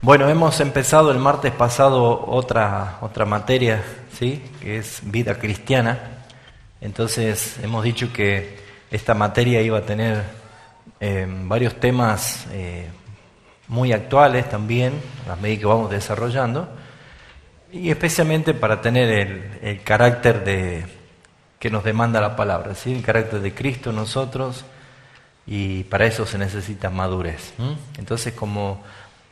Bueno, hemos empezado el martes pasado otra materia, ¿sí? Que es vida cristiana. Entonces hemos dicho que esta materia iba a tener varios temas muy actuales también, a medida que vamos desarrollando, y especialmente para tener el carácter que nos demanda la palabra, ¿sí? El carácter de Cristo en nosotros, y para eso se necesita madurez. Entonces, como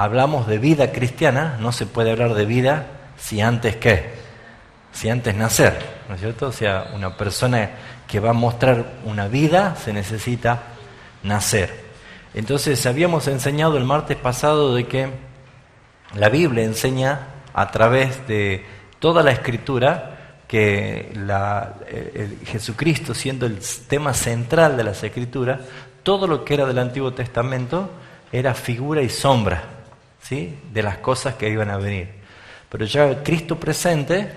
hablamos de vida cristiana, no se puede hablar de vida si antes ¿qué? Si antes nacer, ¿no es cierto? O sea, una persona que va a mostrar una vida se necesita nacer. Entonces, habíamos enseñado el martes pasado de que la Biblia enseña a través de toda la Escritura que Jesucristo, siendo el tema central de las Escrituras, todo lo que era del Antiguo Testamento era figura y sombra, ¿sí? De las cosas que iban a venir. Pero ya Cristo presente,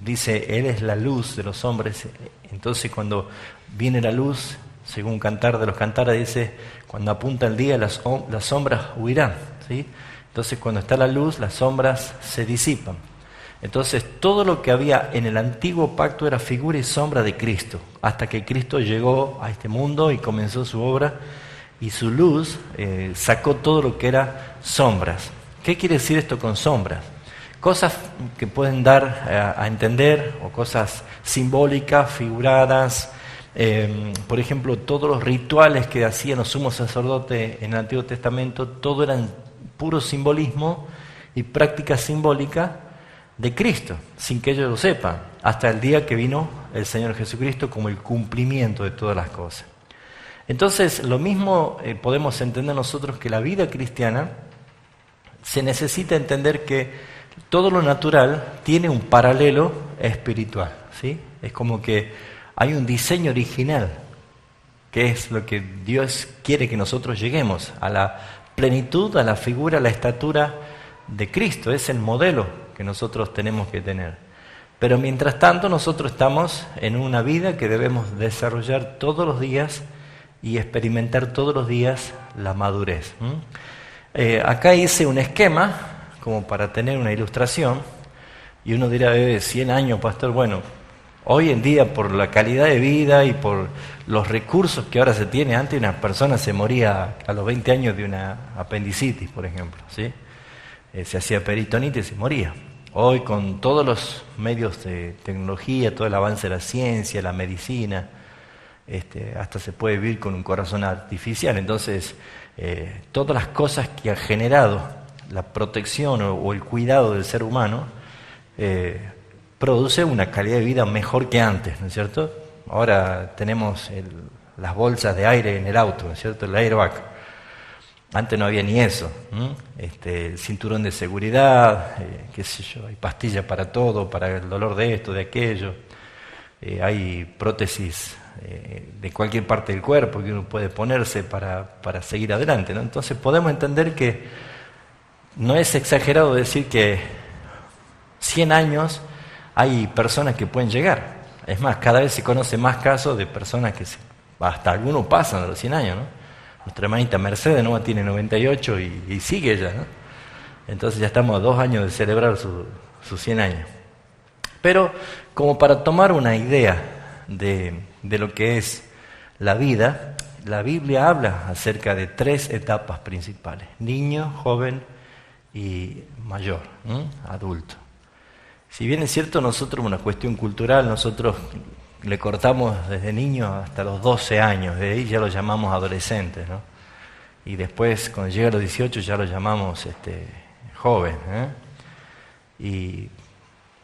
dice, Él es la luz de los hombres. Entonces cuando viene la luz, según Cantar de los Cantares, dice, cuando apunta el día las sombras huirán, ¿sí? Entonces cuando está la luz, las sombras se disipan. Entonces todo lo que había en el antiguo pacto era figura y sombra de Cristo, hasta que Cristo llegó a este mundo y comenzó su obra, y su luz sacó todo lo que era sombras. ¿Qué quiere decir esto con sombras? Cosas que pueden dar a entender, o cosas simbólicas, figuradas. Por ejemplo, todos los rituales que hacían los sumos sacerdotes en el Antiguo Testamento, todo eran puro simbolismo y práctica simbólica de Cristo, sin que ellos lo sepan, hasta el día que vino el Señor Jesucristo como el cumplimiento de todas las cosas. Entonces, lo mismo podemos entender nosotros, que la vida cristiana se necesita entender que todo lo natural tiene un paralelo espiritual, ¿sí? Es como que hay un diseño original, que es lo que Dios quiere que nosotros lleguemos, a la plenitud, a la figura, a la estatura de Cristo. Es el modelo que nosotros tenemos que tener. Pero mientras tanto nosotros estamos en una vida que debemos desarrollar todos los días y experimentar todos los días la madurez. Acá hice un esquema como para tener una ilustración, y uno dirá, 100 años, pastor. Bueno, hoy en día, por la calidad de vida y por los recursos que ahora se tiene, antes una persona se moría a los 20 años de una apendicitis, por ejemplo, ¿sí? Se hacía peritonitis y se moría. Hoy, con todos los medios de tecnología, todo el avance de la ciencia, la medicina, hasta se puede vivir con un corazón artificial. Entonces, todas las cosas que ha generado la protección o el cuidado del ser humano, produce una calidad de vida mejor que antes, ¿no es cierto? Ahora tenemos las bolsas de aire en el auto, ¿no es cierto? El airbag. Antes no había ni eso, el cinturón de seguridad, qué sé yo, hay pastillas para todo, para el dolor de esto, de aquello, hay prótesis de cualquier parte del cuerpo que uno puede ponerse para seguir adelante, ¿no? Entonces podemos entender que no es exagerado decir que 100 años hay personas que pueden llegar. Es más, cada vez se conoce más casos de personas que hasta algunos pasan a los 100 años, ¿no? Nuestra hermanita Mercedes no tiene 98 y sigue ella, ¿no? Entonces ya estamos a 2 años de celebrar sus 100 años. Pero como para tomar una idea de lo que es la vida, la Biblia habla acerca de 3 etapas principales: niño, joven y mayor, adulto. Si bien es cierto, nosotros, una cuestión cultural, nosotros le cortamos desde niños hasta los 12 años, de ahí ya lo llamamos adolescentes, ¿no? Y después, cuando llega a los 18, ya lo llamamos joven, Y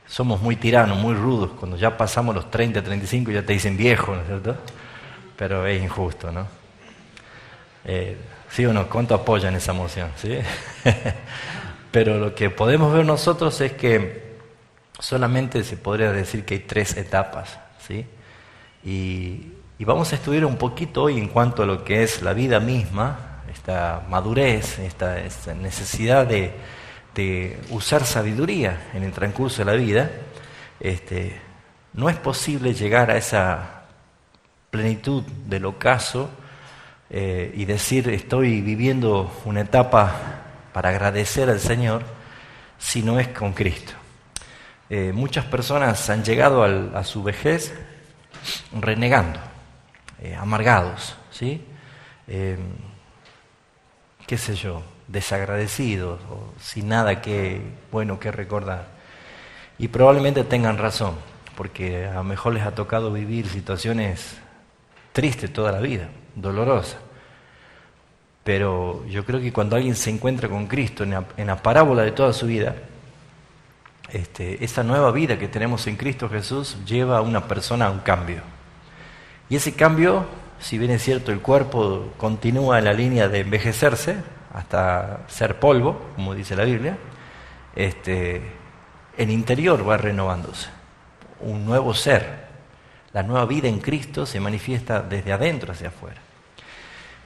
somos muy tiranos, muy rudos. Cuando ya pasamos los 30, 35, ya te dicen viejo, ¿no es cierto? Pero es injusto, ¿no? ¿Sí o no? ¿Cuánto apoyan esa moción? ¿Sí? Pero lo que podemos ver nosotros es que solamente se podría decir que hay 3 etapas, ¿sí? Y vamos a estudiar un poquito hoy en cuanto a lo que es la vida misma, esta madurez, esta necesidad de usar sabiduría en el transcurso de la vida. No es posible llegar a esa plenitud del ocaso y decir, estoy viviendo una etapa para agradecer al Señor si no es con Cristo. Muchas personas han llegado a su vejez renegando, amargados, ¿sí? Qué sé yo, desagradecidos o sin nada bueno que recordar. Y probablemente tengan razón, porque a lo mejor les ha tocado vivir situaciones tristes toda la vida, dolorosas. Pero yo creo que cuando alguien se encuentra con Cristo en la parábola de toda su vida, esa nueva vida que tenemos en Cristo Jesús lleva a una persona a un cambio. Y ese cambio, si bien es cierto, el cuerpo continúa en la línea de envejecerse hasta ser polvo, como dice la Biblia, el interior va renovándose. Un nuevo ser. La nueva vida en Cristo se manifiesta desde adentro hacia afuera.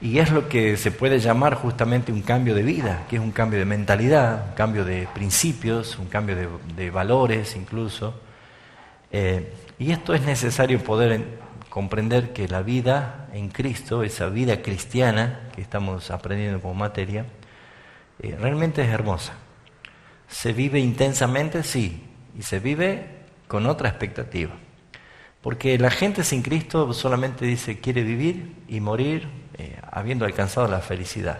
Y es lo que se puede llamar justamente un cambio de vida, que es un cambio de mentalidad, un cambio de principios, un cambio de valores incluso. Y esto es necesario poder comprender que la vida en Cristo, esa vida cristiana que estamos aprendiendo como materia, realmente es hermosa. ¿Se vive intensamente? Sí, y se vive con otra expectativa. Porque la gente sin Cristo solamente dice quiere vivir y morir habiendo alcanzado la felicidad,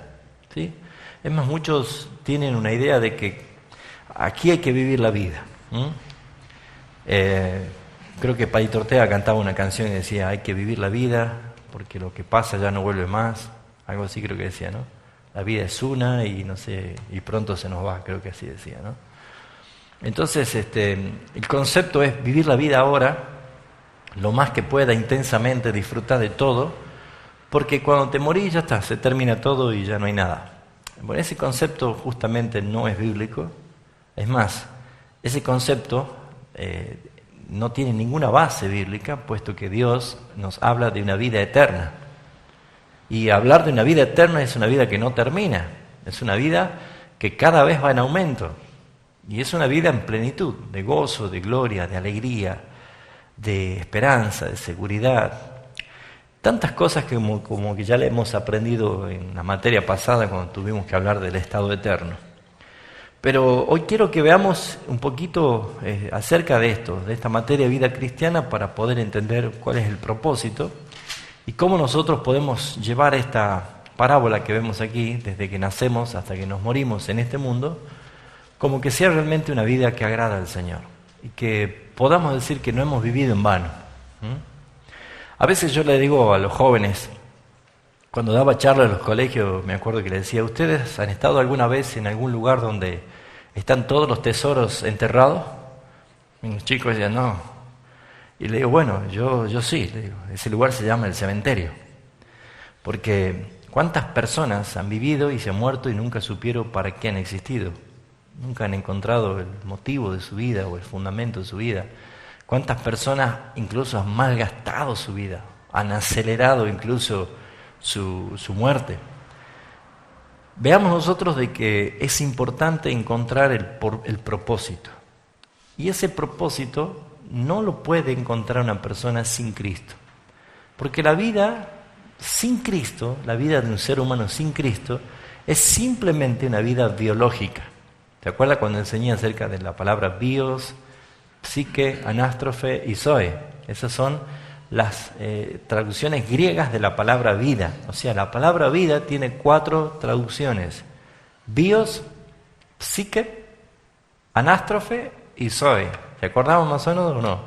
¿sí? Es más, muchos tienen una idea de que aquí hay que vivir la vida. Creo que Palito Ortega cantaba una canción y decía hay que vivir la vida porque lo que pasa ya no vuelve más. Algo así creo que decía, ¿no? La vida es una y no sé, y pronto se nos va, creo que así decía, ¿no? Entonces, el concepto es vivir la vida ahora, lo más que pueda, intensamente, disfrutar de todo, porque cuando te morís ya está, se termina todo y ya no hay nada. Bueno, ese concepto justamente no es bíblico. Es más, ese concepto no tiene ninguna base bíblica, puesto que Dios nos habla de una vida eterna. Y hablar de una vida eterna es una vida que no termina, es una vida que cada vez va en aumento. Y es una vida en plenitud, de gozo, de gloria, de alegría, de esperanza, de seguridad. Tantas cosas que como que ya le hemos aprendido en la materia pasada cuando tuvimos que hablar del estado eterno. Pero hoy quiero que veamos un poquito acerca de esto, de esta materia de vida cristiana, para poder entender cuál es el propósito y cómo nosotros podemos llevar esta parábola que vemos aquí, desde que nacemos hasta que nos morimos en este mundo, como que sea realmente una vida que agrada al Señor y que podamos decir que no hemos vivido en vano. A veces yo le digo a los jóvenes, cuando daba charlas en los colegios, me acuerdo que les decía, ¿ustedes han estado alguna vez en algún lugar donde están todos los tesoros enterrados? Y los chicos decían, no. Y le digo, bueno, yo sí, le digo, ese lugar se llama el cementerio. Porque ¿cuántas personas han vivido y se han muerto y nunca supieron para qué han existido? Nunca han encontrado el motivo de su vida o el fundamento de su vida. ¿Cuántas personas incluso han malgastado su vida? Han acelerado incluso su muerte. Veamos nosotros de que es importante encontrar el propósito. Y ese propósito no lo puede encontrar una persona sin Cristo. Porque la vida sin Cristo, la vida de un ser humano sin Cristo, es simplemente una vida biológica. ¿Te acuerdas cuando enseñé acerca de la palabra bios, psique, anástrofe y zoe? Esas son las traducciones griegas de la palabra vida. O sea, la palabra vida tiene 4 traducciones. Bios, psique, anástrofe y zoe. ¿Te acordamos más o menos o no?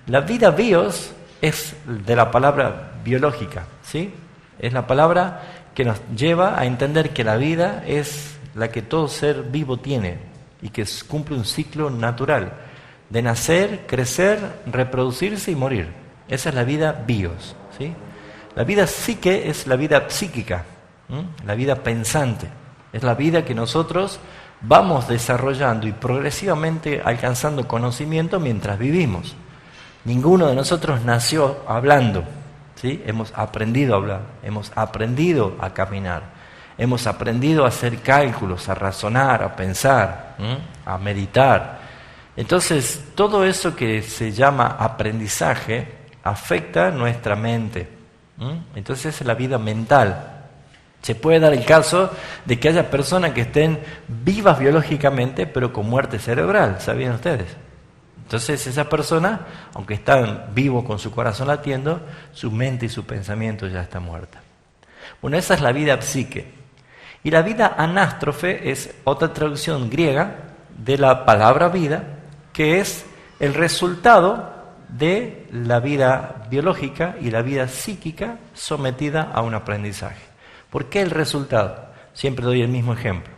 La vida bios es de la palabra biológica, ¿sí? Es la palabra que nos lleva a entender que la vida es la que todo ser vivo tiene y que cumple un ciclo natural de nacer, crecer, reproducirse y morir. Esa es la vida bios, ¿sí? La vida psique es la vida psíquica, la vida pensante. Es la vida que nosotros vamos desarrollando y progresivamente alcanzando conocimiento mientras vivimos. Ninguno de nosotros nació hablando, ¿sí? Hemos aprendido a hablar, hemos aprendido a caminar. Hemos aprendido a hacer cálculos, a razonar, a pensar, a meditar. Entonces, todo eso que se llama aprendizaje afecta nuestra mente. Entonces, es la vida mental. Se puede dar el caso de que haya personas que estén vivas biológicamente, pero con muerte cerebral, ¿sabían ustedes? Entonces esa persona, aunque está vivo con su corazón latiendo, su mente y su pensamiento ya está muerta. Bueno, esa es la vida psique. Y la vida anástrofe es otra traducción griega de la palabra vida, que es el resultado de la vida biológica y la vida psíquica sometida a un aprendizaje. ¿Por qué el resultado? Siempre doy el mismo ejemplo.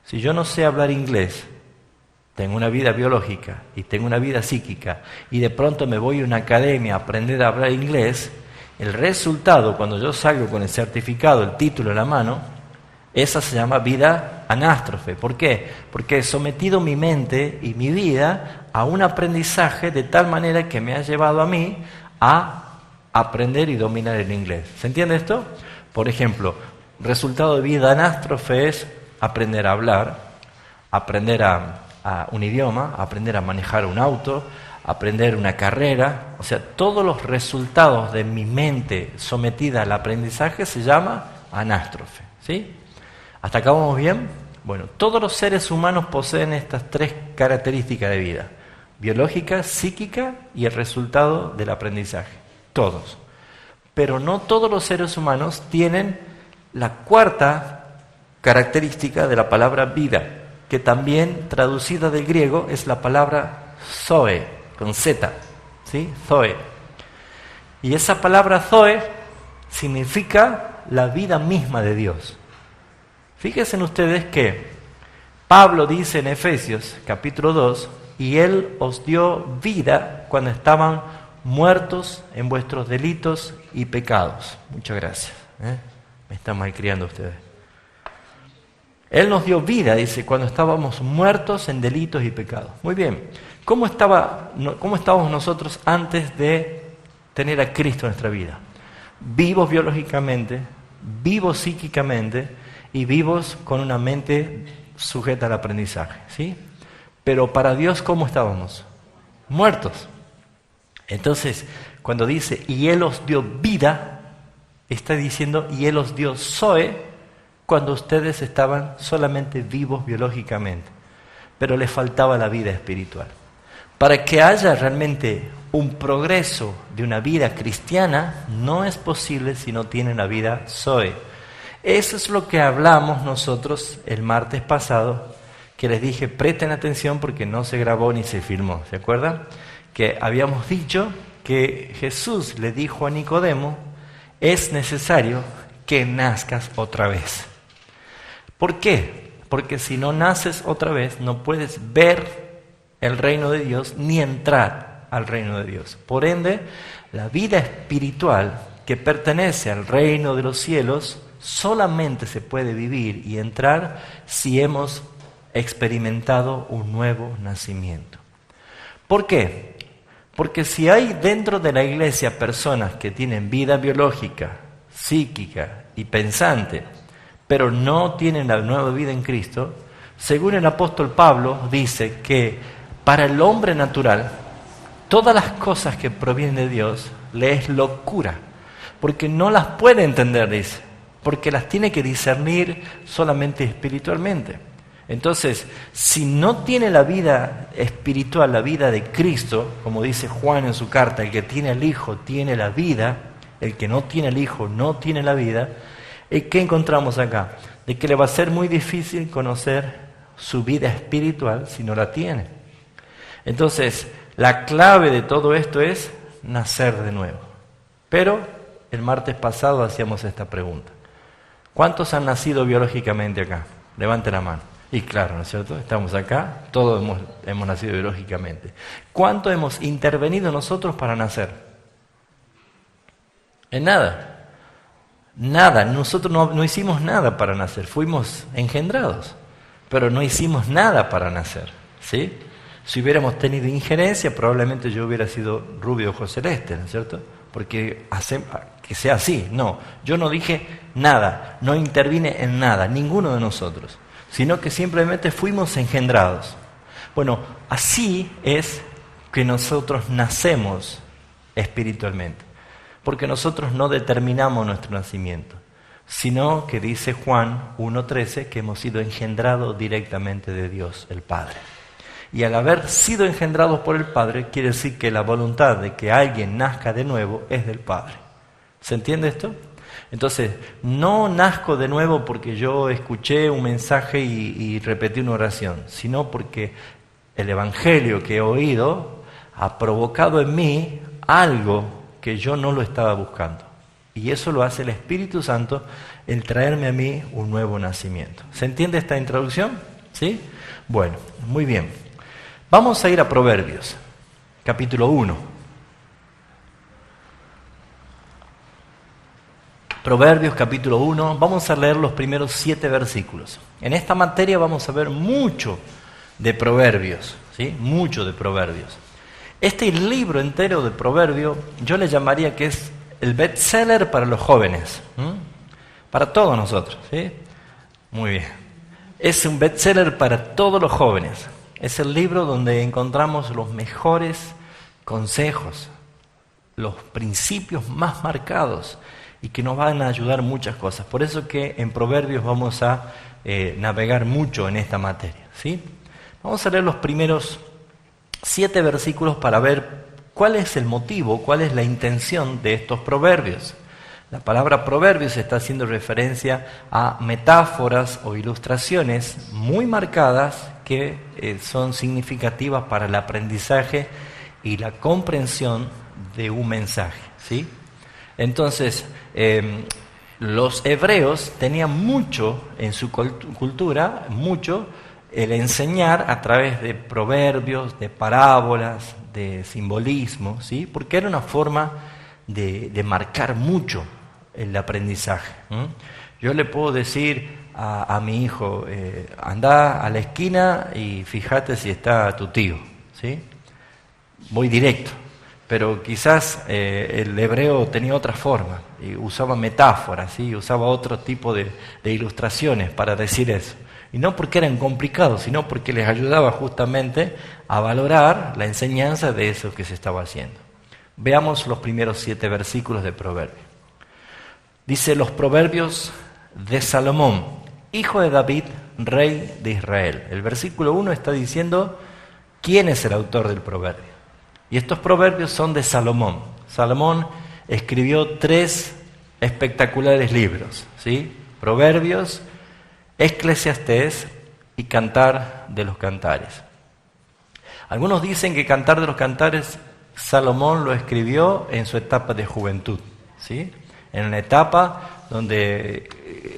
Si yo no sé hablar inglés, tengo una vida biológica y tengo una vida psíquica, y de pronto me voy a una academia a aprender a hablar inglés, el resultado, cuando yo salgo con el certificado, el título en la mano, esa se llama vida anástrofe. ¿Por qué? Porque he sometido mi mente y mi vida a un aprendizaje de tal manera que me ha llevado a mí a aprender y dominar el inglés. ¿Se entiende esto? Por ejemplo, resultado de vida anástrofe es aprender a hablar, aprender a un idioma, aprender a manejar un auto, aprender una carrera. O sea, todos los resultados de mi mente sometida al aprendizaje se llama anástrofe. ¿Sí? ¿Hasta acá vamos bien? Bueno, todos los seres humanos poseen estas tres características de vida: biológica, psíquica y el resultado del aprendizaje. Todos. Pero no todos los seres humanos tienen la cuarta característica de la palabra vida, que también traducida del griego es la palabra zoe, con Z, ¿sí? Zoe. Y esa palabra zoe significa la vida misma de Dios. Fíjense ustedes que Pablo dice en Efesios capítulo 2, y Él os dio vida cuando estaban muertos en vuestros delitos y pecados. Muchas gracias. Me están malcriando ustedes. Él nos dio vida, dice, cuando estábamos muertos en delitos y pecados. Muy bien. ¿Cómo estábamos nosotros antes de tener a Cristo en nuestra vida? Vivos biológicamente, vivos psíquicamente y vivos con una mente sujeta al aprendizaje, ¿sí? Pero para Dios, ¿cómo estábamos? Muertos. Entonces, cuando dice, y Él os dio vida, está diciendo, y Él os dio zoe, cuando ustedes estaban solamente vivos biológicamente, pero les faltaba la vida espiritual. Para que haya realmente un progreso de una vida cristiana, no es posible si no tienen la vida zoe. Eso es lo que hablamos nosotros el martes pasado, que les dije, presten atención porque no se grabó ni se filmó, ¿se acuerdan? Que habíamos dicho que Jesús le dijo a Nicodemo, es necesario que nazcas otra vez. ¿Por qué? Porque si no naces otra vez, no puedes ver el reino de Dios ni entrar al reino de Dios. Por ende, la vida espiritual que pertenece al reino de los cielos solamente se puede vivir y entrar si hemos experimentado un nuevo nacimiento. ¿Por qué? Porque si hay dentro de la iglesia personas que tienen vida biológica, psíquica y pensante, pero no tienen la nueva vida en Cristo, según el apóstol Pablo dice que para el hombre natural, todas las cosas que provienen de Dios le es locura, porque no las puede entender, dice, porque las tiene que discernir solamente espiritualmente. Entonces, si no tiene la vida espiritual, la vida de Cristo, como dice Juan en su carta, el que tiene al Hijo tiene la vida, el que no tiene al Hijo no tiene la vida, ¿qué encontramos acá? De que le va a ser muy difícil conocer su vida espiritual si no la tiene. Entonces, la clave de todo esto es nacer de nuevo. Pero el martes pasado hacíamos esta pregunta. ¿Cuántos han nacido biológicamente acá? Levante la mano. Y claro, ¿no es cierto? Estamos acá, todos hemos nacido biológicamente. ¿Cuánto hemos intervenido nosotros para nacer? En nada. Nada. Nosotros no hicimos nada para nacer. Fuimos engendrados, pero no hicimos nada para nacer. ¿Sí? Si hubiéramos tenido injerencia, probablemente yo hubiera sido rubio ojo celeste, ¿no es cierto? Porque que sea así. No, yo no dije nada, no intervine en nada, ninguno de nosotros, sino que simplemente fuimos engendrados. Bueno, así es que nosotros nacemos espiritualmente, porque nosotros no determinamos nuestro nacimiento. sino que dice Juan 1:13 que hemos sido engendrados directamente de Dios, el Padre. Y al haber sido engendrados por el Padre, quiere decir que la voluntad de que alguien nazca de nuevo es del Padre. ¿Se entiende esto? Entonces, no nazco de nuevo porque yo escuché un mensaje y repetí una oración, sino porque el Evangelio que he oído ha provocado en mí algo que yo no lo estaba buscando. Y eso lo hace el Espíritu Santo, el traerme a mí un nuevo nacimiento. ¿Se entiende esta introducción? ¿Sí? Bueno, muy bien. Vamos a ir a Proverbios, capítulo 1. Proverbios, capítulo 1. Vamos a leer los primeros 7 versículos. En esta materia vamos a ver mucho de Proverbios, ¿sí? Mucho de Proverbios. Este libro entero de Proverbios, yo le llamaría que es el bestseller para los jóvenes, para todos nosotros, ¿sí? Muy bien. Es un bestseller para todos los jóvenes. Es el libro donde encontramos los mejores consejos, los principios más marcados y que nos van a ayudar muchas cosas. Por eso que en Proverbios vamos a navegar mucho en esta materia, ¿sí? Vamos a leer los primeros 7 versículos para ver cuál es el motivo, cuál es la intención de estos proverbios. La palabra proverbios está haciendo referencia a metáforas o ilustraciones muy marcadas que son significativas para el aprendizaje y la comprensión de un mensaje, ¿sí? Entonces, los hebreos tenían mucho en su cultura, mucho el enseñar a través de proverbios, de parábolas, de simbolismo, ¿sí? Porque era una forma de marcar mucho el aprendizaje. Yo le puedo decir a mi hijo, anda a la esquina y fíjate si está tu tío, ¿sí? Muy directo, pero quizás el hebreo tenía otra forma, y usaba metáforas, ¿sí? Usaba otro tipo de ilustraciones para decir eso. Y no porque eran complicados, sino porque les ayudaba justamente a valorar la enseñanza de eso que se estaba haciendo. Veamos los primeros 7 versículos de Proverbios. Dice, los Proverbios de Salomón, hijo de David, rey de Israel. El versículo 1 está diciendo quién es el autor del proverbio. Y estos proverbios son de Salomón. Salomón escribió 3 espectaculares libros, ¿sí? Proverbios, Eclesiastés y Cantar de los Cantares. Algunos dicen que Cantar de los Cantares Salomón lo escribió en su etapa de juventud, ¿sí? En una etapa donde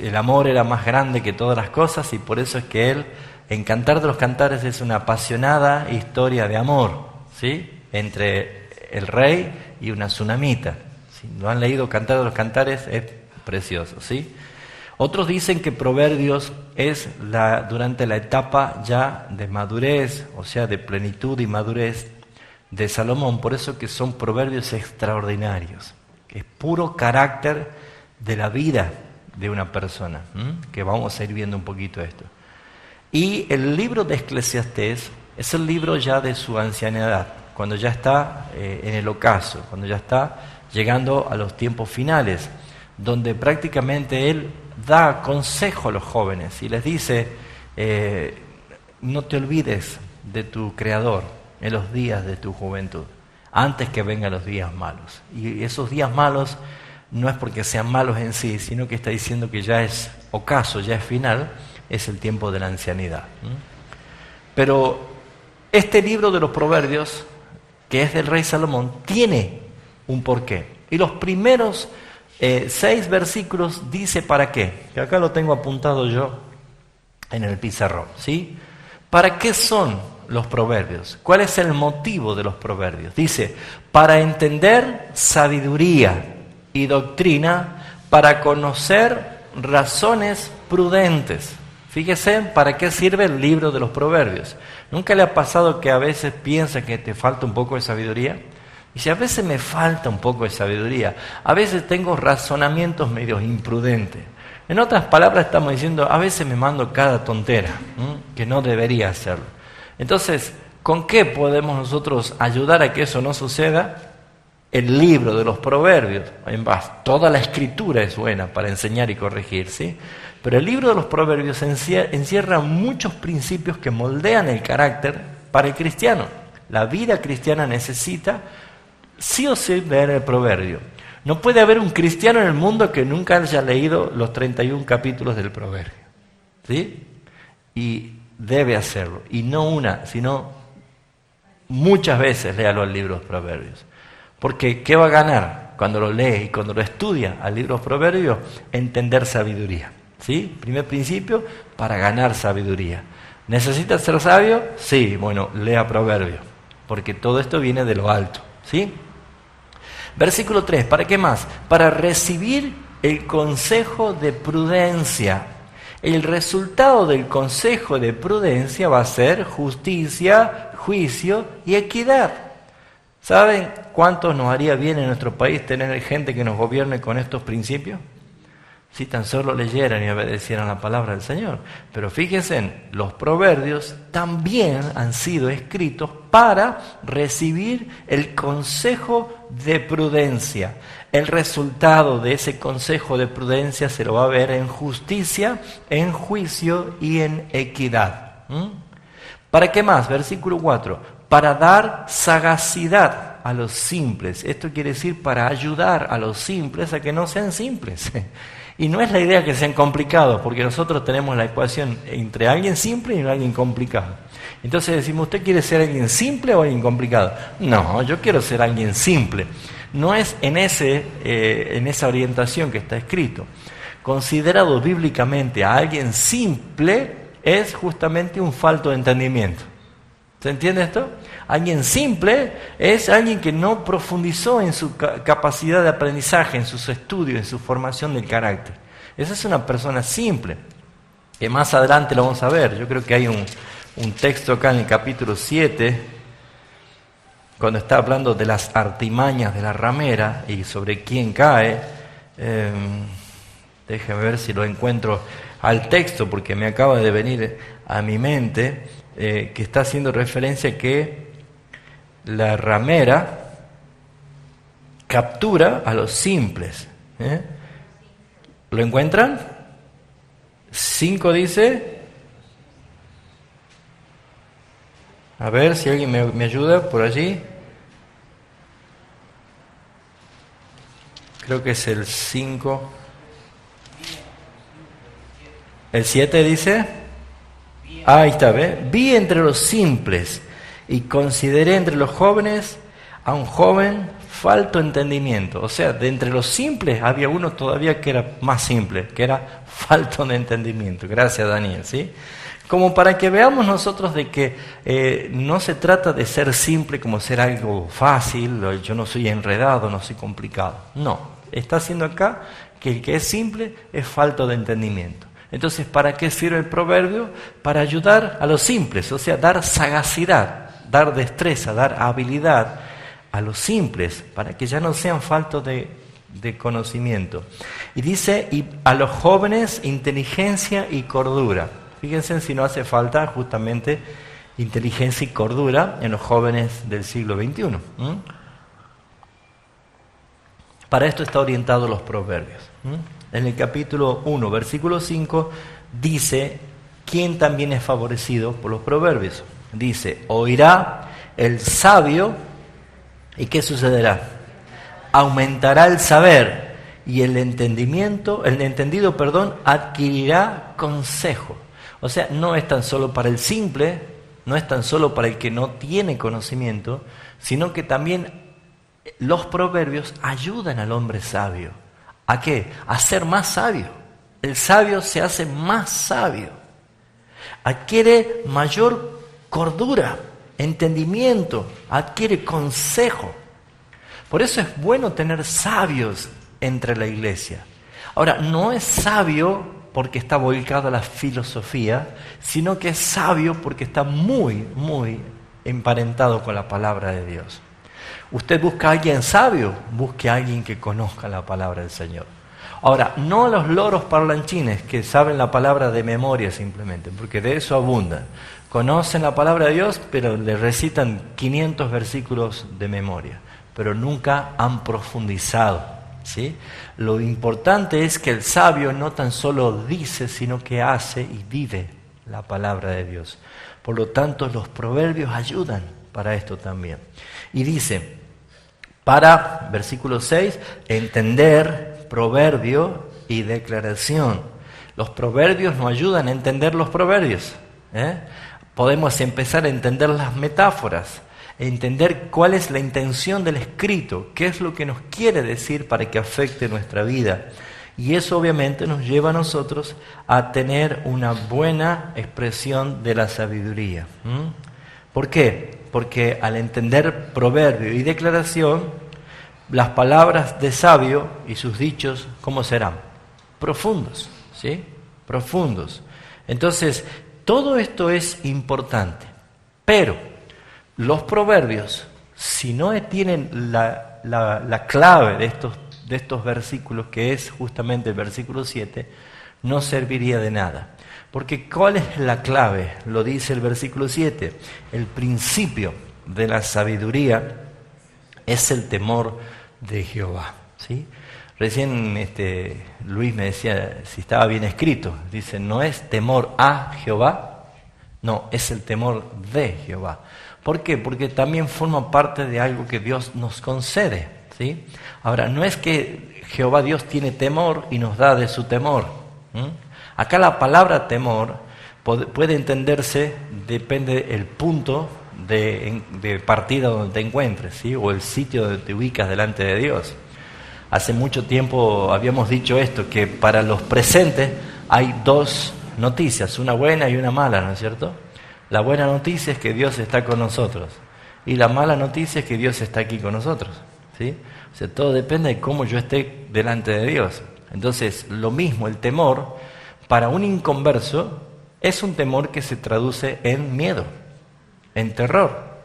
el amor era más grande que todas las cosas, y por eso es que él, en Cantar de los Cantares, es una apasionada historia de amor, ¿sí? Entre el rey y una tsunamita. Si no han leído Cantar de los Cantares, es precioso, ¿sí? Otros dicen que Proverbios es durante la etapa ya de madurez, o sea, de plenitud y madurez de Salomón, por eso que son proverbios extraordinarios, que es puro carácter de la vida de una persona, que vamos a ir viendo un poquito esto. Y el libro de Eclesiastés es el libro ya de su ancianidad, cuando ya está en el ocaso, cuando ya está llegando a los tiempos finales, donde prácticamente él da consejo a los jóvenes y les dice, no te olvides de tu Creador en los días de tu juventud, antes que vengan los días malos. Y esos días malos no es porque sean malos en sí, sino que está diciendo que ya es ocaso, ya es final, es el tiempo de la ancianidad. Pero este libro de los Proverbios, que es del rey Salomón, tiene un porqué. Y los primeros 6 versículos dice para qué, que acá lo tengo apuntado yo en el pizarrón, ¿sí? ¿Para qué son los proverbios? ¿Cuál es el motivo de los proverbios? Dice, para entender sabiduría y doctrina, para conocer razones prudentes. Fíjese para qué sirve el libro de los proverbios. ¿Nunca le ha pasado que a veces piensa que te falta un poco de sabiduría? Y si a veces me falta un poco de sabiduría, a veces tengo razonamientos medio imprudentes. En otras palabras estamos diciendo, a veces me mando cada tontera, que no debería hacerlo. Entonces, ¿con qué podemos nosotros ayudar a que eso no suceda? el libro de los Proverbios. Toda la escritura es buena para enseñar y corregir, ¿sí? Pero el libro de los Proverbios encierra muchos principios que moldean el carácter para el cristiano. La vida cristiana necesita sí o sí leer el Proverbio. No puede haber un cristiano en el mundo que nunca haya leído los 31 capítulos del Proverbio, ¿sí? Y debe hacerlo. Y no una, sino muchas veces léalo al libro de los Proverbios. Porque ¿qué va a ganar cuando lo lee y cuando lo estudia al libro de los Proverbios? Entender sabiduría, ¿sí? Primer principio, para ganar sabiduría. ¿Necesitas ser sabio? Sí, bueno, lea Proverbios. Porque todo esto viene de lo alto, ¿sí? Versículo 3, ¿para qué más? Para recibir el consejo de prudencia. El resultado del consejo de prudencia va a ser justicia, juicio y equidad. ¿Saben cuánto nos haría bien en nuestro país tener gente que nos gobierne con estos principios? Si tan solo leyeran y obedecieran la palabra del Señor. Pero fíjense, los proverbios también han sido escritos para recibir el consejo de prudencia. El resultado de ese consejo de prudencia se lo va a ver en justicia, en juicio y en equidad. ¿Para qué más? Versículo 4. Para dar sagacidad a los simples. Esto quiere decir para ayudar a los simples a que no sean simples. Y no es la idea que sean complicados, porque nosotros tenemos la ecuación entre alguien simple y alguien complicado. Entonces decimos, ¿usted quiere ser alguien simple o alguien complicado? No, yo quiero ser alguien simple. No es en esa orientación que está escrito. Considerado bíblicamente a alguien simple es justamente un falto de entendimiento. ¿Se entiende esto? Alguien simple es alguien que no profundizó en su capacidad de aprendizaje, en sus estudios, en su formación del carácter. Esa es una persona simple, que más adelante lo vamos a ver. Yo creo que hay un texto acá en el capítulo 7, cuando está hablando de las artimañas de la ramera y sobre quién cae. Déjenme ver si lo encuentro al texto, porque me acaba de venir a mi mente, que está haciendo referencia a que la ramera captura a los simples. ¿Lo encuentran? 5 dice. A ver si alguien me ayuda por allí. Creo que es el 5. El 7 dice. Ahí está, ¿ve? Vi entre los simples y consideré entre los jóvenes a un joven falto de entendimiento. O sea, de entre los simples había uno todavía que era más simple, que era falto de entendimiento. Gracias, Daniel, ¿sí? Como para que veamos nosotros de que no se trata de ser simple como ser algo fácil, yo no soy enredado, no soy complicado. No, está haciendo acá que el que es simple es falto de entendimiento. Entonces, ¿para qué sirve el proverbio? Para ayudar a los simples, o sea, dar sagacidad, dar destreza, dar habilidad a los simples, para que ya no sean faltos de conocimiento. Y dice, y a los jóvenes, inteligencia y cordura. Fíjense si no hace falta justamente inteligencia y cordura en los jóvenes del siglo XXI. Para esto está orientado los proverbios. En el capítulo 1, versículo 5, dice, ¿quién también es favorecido por los proverbios? Dice, oirá el sabio, ¿y qué sucederá? Aumentará el saber, y el entendido, adquirirá consejo. O sea, no es tan solo para el simple, no es tan solo para el que no tiene conocimiento, sino que también los proverbios ayudan al hombre sabio. ¿A qué? A ser más sabio. El sabio se hace más sabio. Adquiere mayor cordura, entendimiento, adquiere consejo. Por eso es bueno tener sabios entre la iglesia. Ahora, no es sabio porque está volcado a la filosofía, sino que es sabio porque está muy, muy emparentado con la palabra de Dios. Usted busca a alguien sabio, busque a alguien que conozca la palabra del Señor. Ahora, no a los loros parlanchines que saben la palabra de memoria simplemente, porque de eso abundan. Conocen la palabra de Dios, pero le recitan 500 versículos de memoria. pero nunca han profundizado, ¿sí? Lo importante es que el sabio no tan solo dice, sino que hace y vive la palabra de Dios. Por lo tanto, los proverbios ayudan para esto también. Y dice, para, versículo 6, entender proverbio y declaración. Los proverbios nos ayudan a entender los proverbios. Podemos empezar a entender las metáforas, entender cuál es la intención del escrito, qué es lo que nos quiere decir para que afecte nuestra vida. Y eso obviamente nos lleva a nosotros a tener una buena expresión de la sabiduría. ¿Por qué? Porque al entender proverbio y declaración, las palabras de sabio y sus dichos, ¿cómo serán? Profundos, ¿sí? Profundos. Entonces, todo esto es importante, pero los proverbios, si no tienen la clave de estos versículos, que es justamente el versículo 7, no serviría de nada. Porque ¿cuál es la clave? Lo dice el versículo 7. El principio de la sabiduría es el temor de Jehová, ¿sí? Recién Luis me decía si estaba bien escrito. Dice, no es temor a Jehová, no, es el temor de Jehová. ¿Por qué? Porque también forma parte de algo que Dios nos concede, ¿sí? Ahora, no es que Jehová Dios tiene temor y nos da de su temor. Acá la palabra temor puede entenderse, depende del punto de partida donde te encuentres, ¿sí? O el sitio donde te ubicas delante de Dios. Hace mucho tiempo habíamos dicho esto, que para los presentes hay dos noticias, una buena y una mala, ¿no es cierto? La buena noticia es que Dios está con nosotros y la mala noticia es que Dios está aquí con nosotros, ¿sí? O sea, todo depende de cómo yo esté delante de Dios. Entonces, lo mismo, el temor para un inconverso es un temor que se traduce en miedo, en terror.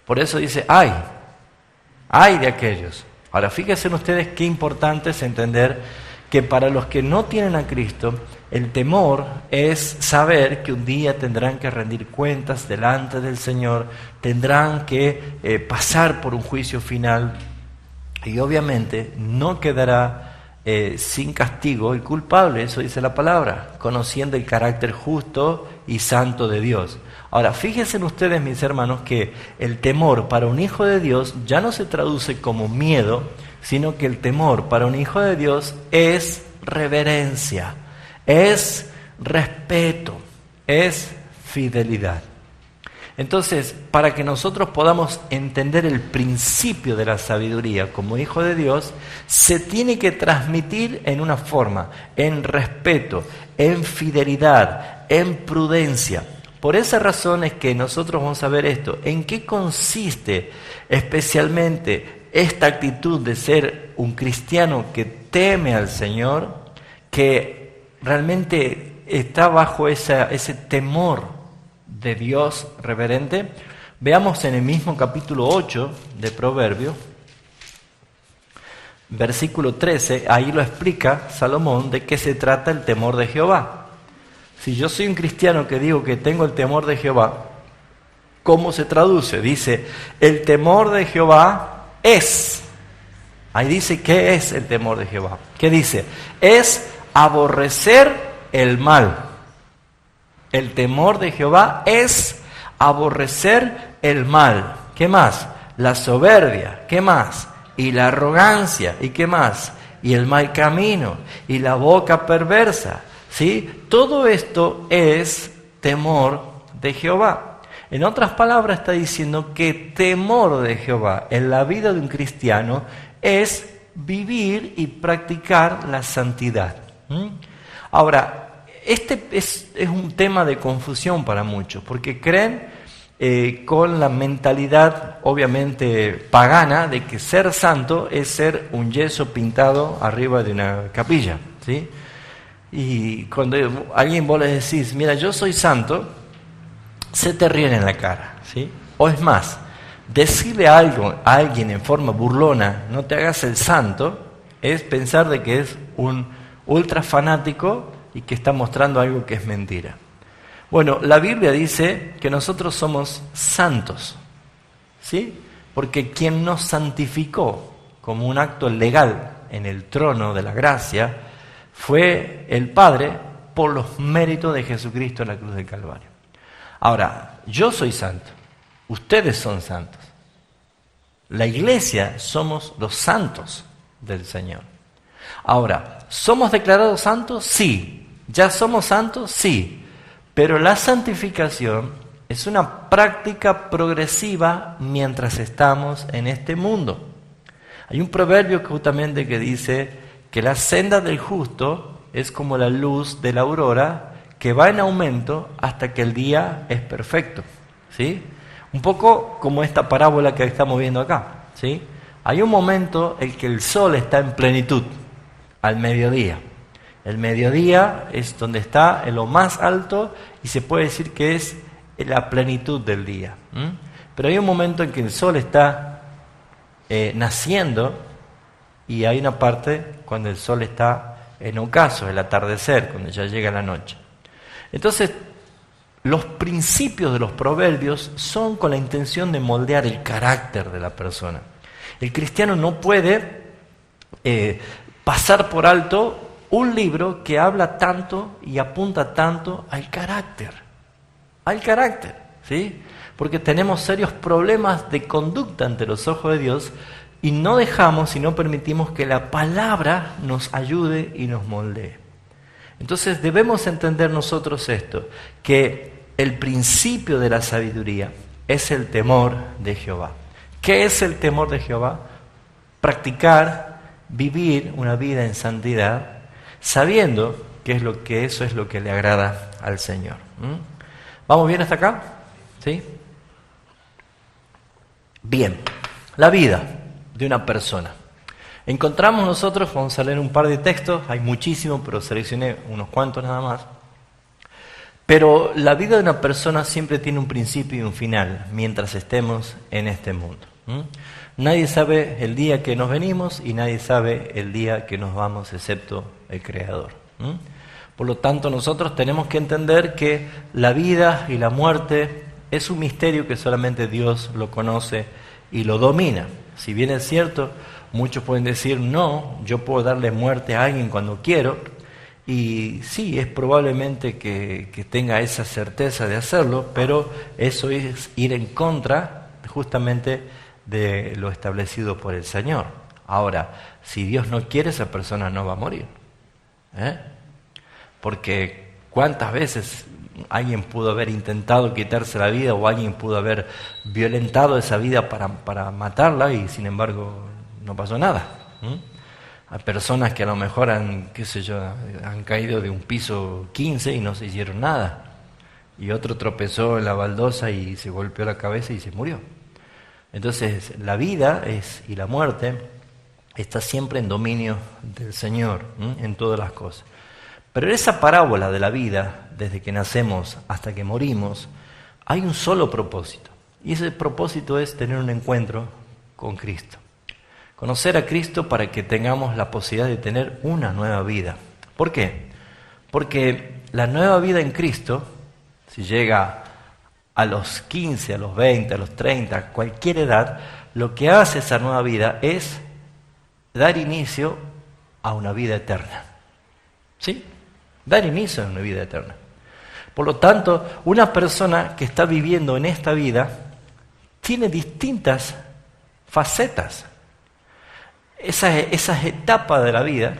Por eso dice, ay de aquellos. Ahora, fíjense ustedes qué importante es entender que para los que no tienen a Cristo, el temor es saber que un día tendrán que rendir cuentas delante del Señor, tendrán que pasar por un juicio final y obviamente no quedará sin castigo el culpable, eso dice la palabra, conociendo el carácter justo y santo de Dios. Ahora, fíjense ustedes, mis hermanos, que el temor para un hijo de Dios ya no se traduce como miedo, sino que el temor para un hijo de Dios es reverencia, es respeto, es fidelidad. Entonces, para que nosotros podamos entender el principio de la sabiduría como hijo de Dios, se tiene que transmitir en una forma, en respeto, en fidelidad, en prudencia. Por esa razón es que nosotros vamos a ver esto. ¿En qué consiste especialmente esta actitud de ser un cristiano que teme al Señor, que realmente está bajo ese temor de Dios reverente? Veamos en el mismo capítulo 8 de Proverbios, versículo 13, ahí lo explica Salomón de qué se trata el temor de Jehová. Si yo soy un cristiano que digo que tengo el temor de Jehová, ¿cómo se traduce? Dice, el temor de Jehová es. Ahí dice, ¿qué es el temor de Jehová? ¿Qué dice? Es aborrecer el mal. El temor de Jehová es aborrecer el mal. ¿Qué más? La soberbia. ¿Qué más? Y la arrogancia. ¿Y qué más? Y el mal camino. Y la boca perversa. ¿Sí? Todo esto es temor de Jehová. En otras palabras está diciendo que temor de Jehová en la vida de un cristiano es vivir y practicar la santidad. Ahora, este es un tema de confusión para muchos, porque creen con la mentalidad obviamente pagana de que ser santo es ser un yeso pintado arriba de una capilla, ¿sí? Y cuando a alguien vos le decís, mira, yo soy santo, se te ríen en la cara, ¿sí? O es más, decirle algo a alguien en forma burlona, no te hagas el santo, es pensar de que es un ultra fanático y que está mostrando algo que es mentira. Bueno, la Biblia dice que nosotros somos santos, ¿sí? Porque quien nos santificó como un acto legal en el trono de la gracia fue el Padre por los méritos de Jesucristo en la cruz del Calvario. Ahora, yo soy santo, ustedes son santos. La iglesia somos los santos del Señor. Ahora, ¿somos declarados santos? Sí. ¿Ya somos santos? Sí. Pero la santificación es una práctica progresiva mientras estamos en este mundo. Hay un proverbio justamente que dice que la senda del justo es como la luz de la aurora que va en aumento hasta que el día es perfecto, ¿sí? Un poco como esta parábola que estamos viendo acá, ¿sí? Hay un momento en que el sol está en plenitud, al mediodía. El mediodía es donde está en lo más alto y se puede decir que es la plenitud del día. Pero hay un momento en que el sol está naciendo y hay una parte cuando el sol está en ocaso, el atardecer, cuando ya llega la noche. Entonces, los principios de los proverbios son con la intención de moldear el carácter de la persona. El cristiano no puede pasar por alto un libro que habla tanto y apunta tanto al carácter, ¿sí? Porque tenemos serios problemas de conducta ante los ojos de Dios y no dejamos y no permitimos que la palabra nos ayude y nos moldee. Entonces debemos entender nosotros esto, que el principio de la sabiduría es el temor de Jehová. ¿Qué es el temor de Jehová? Practicar, vivir una vida en santidad, sabiendo que eso es lo que le agrada al Señor. ¿Vamos bien hasta acá? ¿Sí? Bien, la vida de una persona. Encontramos nosotros, vamos a leer un par de textos, hay muchísimos, pero seleccioné unos cuantos nada más. Pero la vida de una persona siempre tiene un principio y un final, mientras estemos en este mundo. Nadie sabe el día que nos venimos y nadie sabe el día que nos vamos, excepto el Creador. Por lo tanto, nosotros tenemos que entender que la vida y la muerte es un misterio que solamente Dios lo conoce y lo domina. Si bien es cierto, muchos pueden decir, no, yo puedo darle muerte a alguien cuando quiero, y sí, es probablemente que tenga esa certeza de hacerlo, pero eso es ir en contra justamente de lo establecido por el Señor. Ahora, si Dios no quiere, esa persona no va a morir. Porque ¿cuántas veces alguien pudo haber intentado quitarse la vida o alguien pudo haber violentado esa vida para matarla y sin embargo no pasó nada? Hay personas que a lo mejor han caído de un piso 15 y no se hicieron nada. Y otro tropezó en la baldosa y se golpeó la cabeza y se murió. Entonces la vida y la muerte está siempre en dominio del Señor, en todas las cosas. Pero en esa parábola de la vida, desde que nacemos hasta que morimos, hay un solo propósito. Y ese propósito es tener un encuentro con Cristo. Conocer a Cristo para que tengamos la posibilidad de tener una nueva vida. ¿Por qué? Porque la nueva vida en Cristo, si llega a los 15, a los 20, a los 30, cualquier edad, lo que hace esa nueva vida es dar inicio a una vida eterna. ¿Sí? Dar inicio a una vida eterna. Por lo tanto, una persona que está viviendo en esta vida tiene distintas facetas. Esas etapas de la vida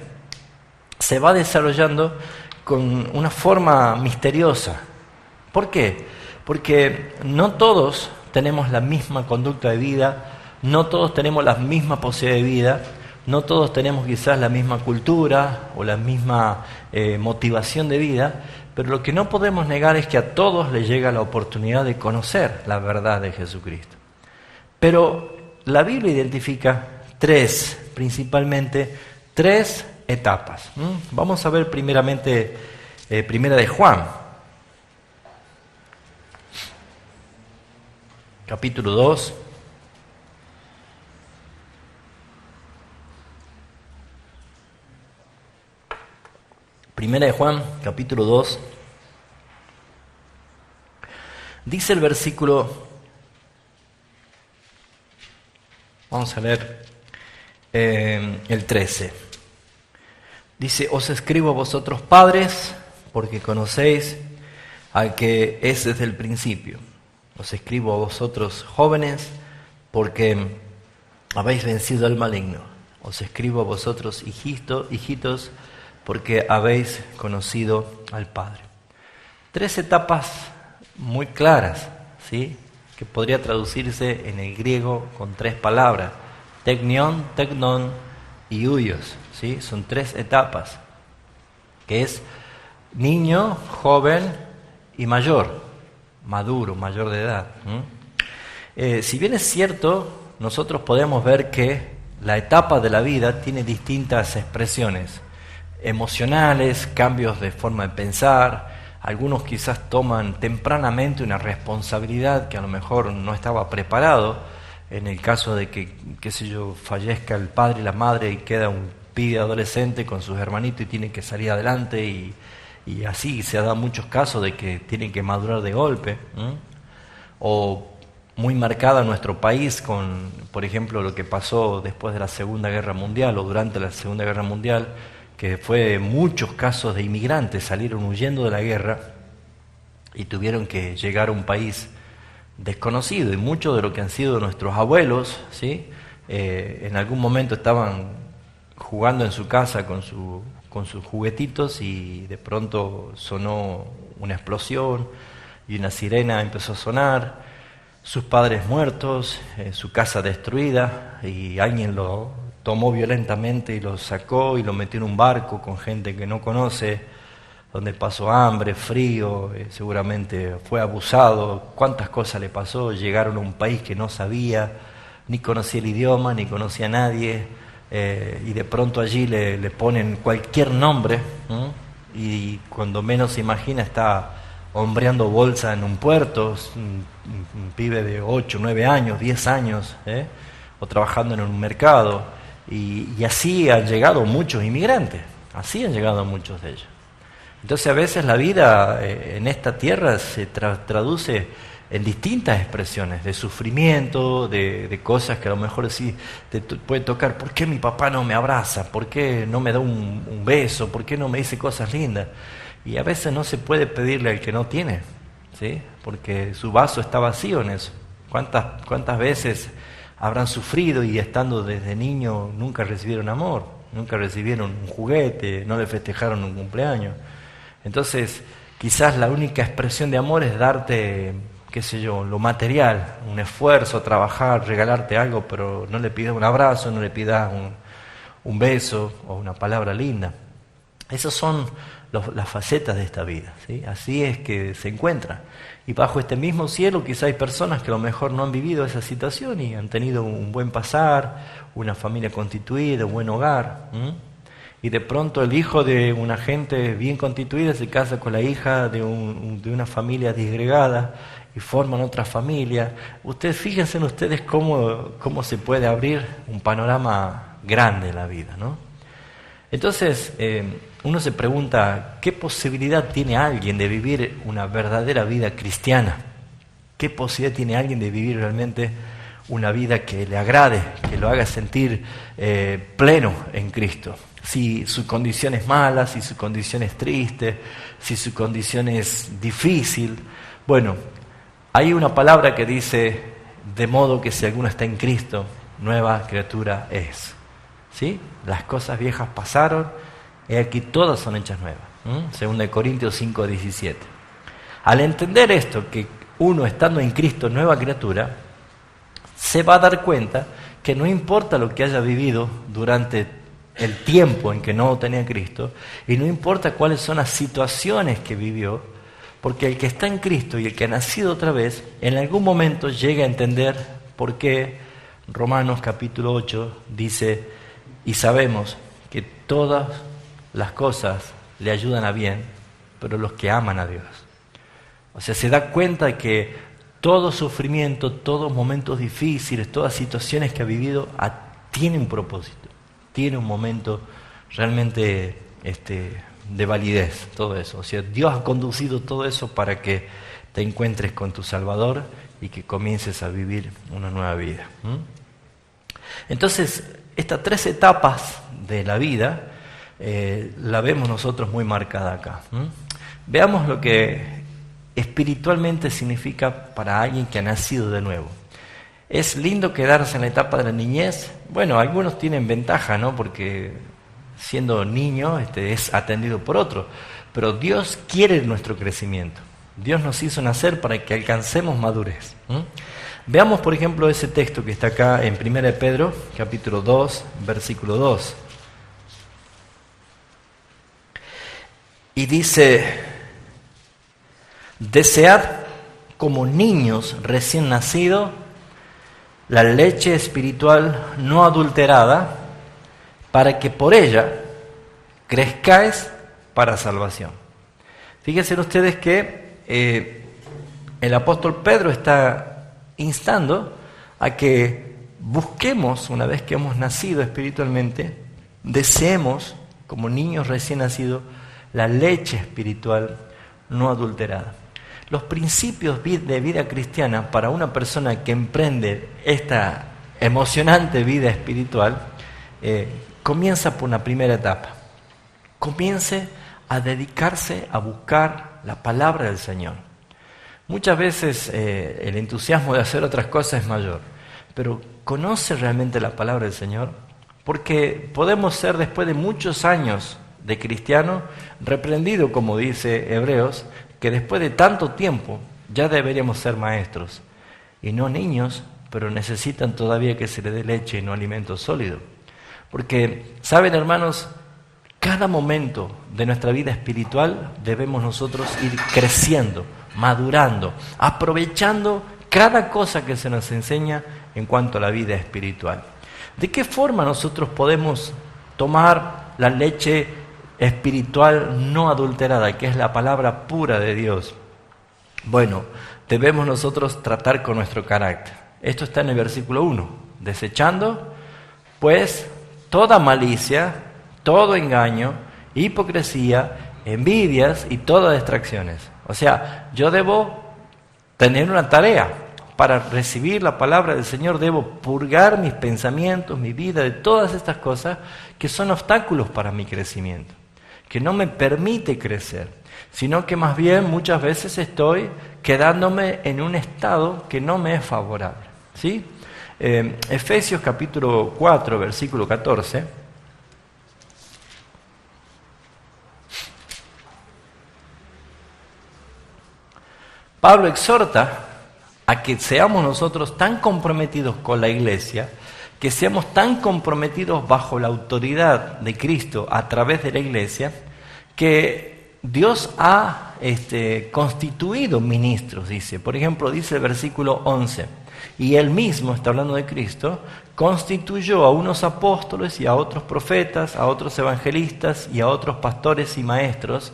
se va desarrollando con una forma misteriosa. ¿Por qué? Porque no todos tenemos la misma conducta de vida, no todos tenemos la misma posibilidad de vida, no todos tenemos quizás la misma cultura o la misma motivación de vida, pero lo que no podemos negar es que a todos les llega la oportunidad de conocer la verdad de Jesucristo. Pero la Biblia identifica principalmente tres etapas. Vamos a ver primeramente Primera de Juan, capítulo 2. Primera de Juan, capítulo 2. Dice el versículo Vamos a leer el 13. Dice, os escribo a vosotros padres, porque conocéis al que es desde el principio. Os escribo a vosotros jóvenes, porque habéis vencido al maligno. Os escribo a vosotros hijitos, porque habéis conocido al Padre. 3 etapas muy claras, ¿sí?, que podría traducirse en el griego con 3 palabras: teknion, teknon y huios, ¿sí? Son 3 etapas, que es niño, joven y mayor, maduro, mayor de edad. Si bien es cierto, nosotros podemos ver que la etapa de la vida tiene distintas expresiones emocionales, cambios de forma de pensar. Algunos quizás toman tempranamente una responsabilidad que a lo mejor no estaba preparado. En el caso de que, qué sé yo, fallezca el padre y la madre y queda un pibe adolescente con sus hermanitos y tiene que salir adelante, y así se ha dado muchos casos de que tienen que madurar de golpe. O muy marcada en nuestro país con, por ejemplo, lo que pasó después de la Segunda Guerra Mundial o durante la Segunda Guerra Mundial, que fue muchos casos de inmigrantes salieron huyendo de la guerra y tuvieron que llegar a un país desconocido, y muchos de lo que han sido nuestros abuelos, ¿sí?, en algún momento estaban jugando en su casa con sus juguetitos y de pronto sonó una explosión y una sirena empezó a sonar, sus padres muertos, su casa destruida, y alguien lo tomó violentamente y lo sacó y lo metió en un barco con gente que no conoce, donde pasó hambre, frío, seguramente fue abusado, cuántas cosas le pasó. Llegaron a un país que no sabía, ni conocía el idioma, ni conocía a nadie, y de pronto allí le ponen cualquier nombre, y cuando menos se imagina está hombreando bolsa en un puerto, un pibe de 8, 9 años, 10 años, o trabajando en un mercado, y así han llegado muchos inmigrantes, así han llegado muchos de ellos. Entonces a veces la vida en esta tierra se traduce en distintas expresiones de sufrimiento, de cosas que a lo mejor sí te puede tocar. ¿Por qué mi papá no me abraza? ¿Por qué no me da un beso? ¿Por qué no me dice cosas lindas? Y a veces no se puede pedirle al que no tiene, ¿sí?, porque su vaso está vacío en eso. ¿Cuántas veces habrán sufrido y estando desde niño nunca recibieron amor, nunca recibieron un juguete, no le festejaron un cumpleaños? Entonces, quizás la única expresión de amor es darte, qué sé yo, lo material, un esfuerzo, trabajar, regalarte algo, pero no le pidas un abrazo, no le pidas un beso o una palabra linda. Esas son las facetas de esta vida, ¿sí? Así es que se encuentra. Y bajo este mismo cielo quizá hay personas que a lo mejor no han vivido esa situación y han tenido un buen pasar, una familia constituida, un buen hogar. Y de pronto el hijo de una gente bien constituida se casa con la hija de una familia disgregada y forman otra familia. Fíjense en ustedes cómo se puede abrir un panorama grande en la vida, ¿no? Entonces, uno se pregunta, ¿qué posibilidad tiene alguien de vivir una verdadera vida cristiana? ¿Qué posibilidad tiene alguien de vivir realmente una vida que le agrade, que lo haga sentir pleno en Cristo? Si su condición es mala, si su condición es triste, si su condición es difícil. Bueno, hay una palabra que dice, de modo que si alguno está en Cristo, nueva criatura es. ¿Sí? Las cosas viejas pasaron, y aquí todas son hechas nuevas. Segunda de Corintios 5:17. Al entender esto, que uno estando en Cristo, nueva criatura, se va a dar cuenta que no importa lo que haya vivido durante el tiempo en que no tenía Cristo, y no importa cuáles son las situaciones que vivió, porque el que está en Cristo y el que ha nacido otra vez, en algún momento llega a entender por qué Romanos capítulo 8 dice, y sabemos que todas las cosas le ayudan a bien, pero los que aman a Dios. O sea, se da cuenta de que todo sufrimiento, todos momentos difíciles, todas situaciones que ha vivido, tiene un propósito, tiene un momento realmente de validez, todo eso. O sea, Dios ha conducido todo eso para que te encuentres con tu Salvador y que comiences a vivir una nueva vida. Entonces, estas 3 etapas de la vida la vemos nosotros muy marcada acá. Veamos lo que espiritualmente significa para alguien que ha nacido de nuevo. ¿Es lindo quedarse en la etapa de la niñez? Bueno, algunos tienen ventaja, ¿no? Porque siendo niño es atendido por otro. Pero Dios quiere nuestro crecimiento. Dios nos hizo nacer para que alcancemos madurez. Veamos, por ejemplo, ese texto que está acá en 1 de Pedro, capítulo 2, versículo 2. Y dice: desead como niños recién nacidos la leche espiritual no adulterada, para que por ella crezcáis para salvación. Fíjense ustedes que el apóstol Pedro está instando a que busquemos, una vez que hemos nacido espiritualmente, deseemos como niños recién nacidos la leche espiritual no adulterada. Los principios de vida cristiana para una persona que emprende esta emocionante vida espiritual comienza por una primera etapa. Comience a dedicarse a buscar la palabra del Señor. Muchas veces el entusiasmo de hacer otras cosas es mayor, pero ¿conoce realmente la palabra del Señor? Porque podemos ser, después de muchos años de cristiano, reprendido, como dice Hebreos, que después de tanto tiempo ya deberíamos ser maestros, y no niños, pero necesitan todavía que se les dé leche y no alimento sólido. Porque, ¿saben, hermanos? Cada momento de nuestra vida espiritual debemos nosotros ir creciendo, madurando, aprovechando cada cosa que se nos enseña en cuanto a la vida espiritual. ¿De qué forma nosotros podemos tomar la leche espiritual no adulterada, que es la palabra pura de Dios? Bueno, debemos nosotros tratar con nuestro carácter. Esto está en el versículo 1. Desechando, pues, toda malicia, todo engaño, hipocresía, envidias y todas distracciones. O sea, yo debo tener una tarea. Para recibir la palabra del Señor debo purgar mis pensamientos, mi vida, de todas estas cosas que son obstáculos para mi crecimiento, que no me permite crecer, sino que más bien muchas veces estoy quedándome en un estado que no me es favorable. ¿Sí? Efesios capítulo 4, versículo 14. Pablo exhorta a que seamos nosotros tan comprometidos con la iglesia, que seamos tan comprometidos bajo la autoridad de Cristo a través de la iglesia, que Dios ha constituido ministros, dice. Por ejemplo, dice el versículo 11, y Él mismo, está hablando de Cristo, constituyó a unos apóstoles y a otros profetas, a otros evangelistas y a otros pastores y maestros.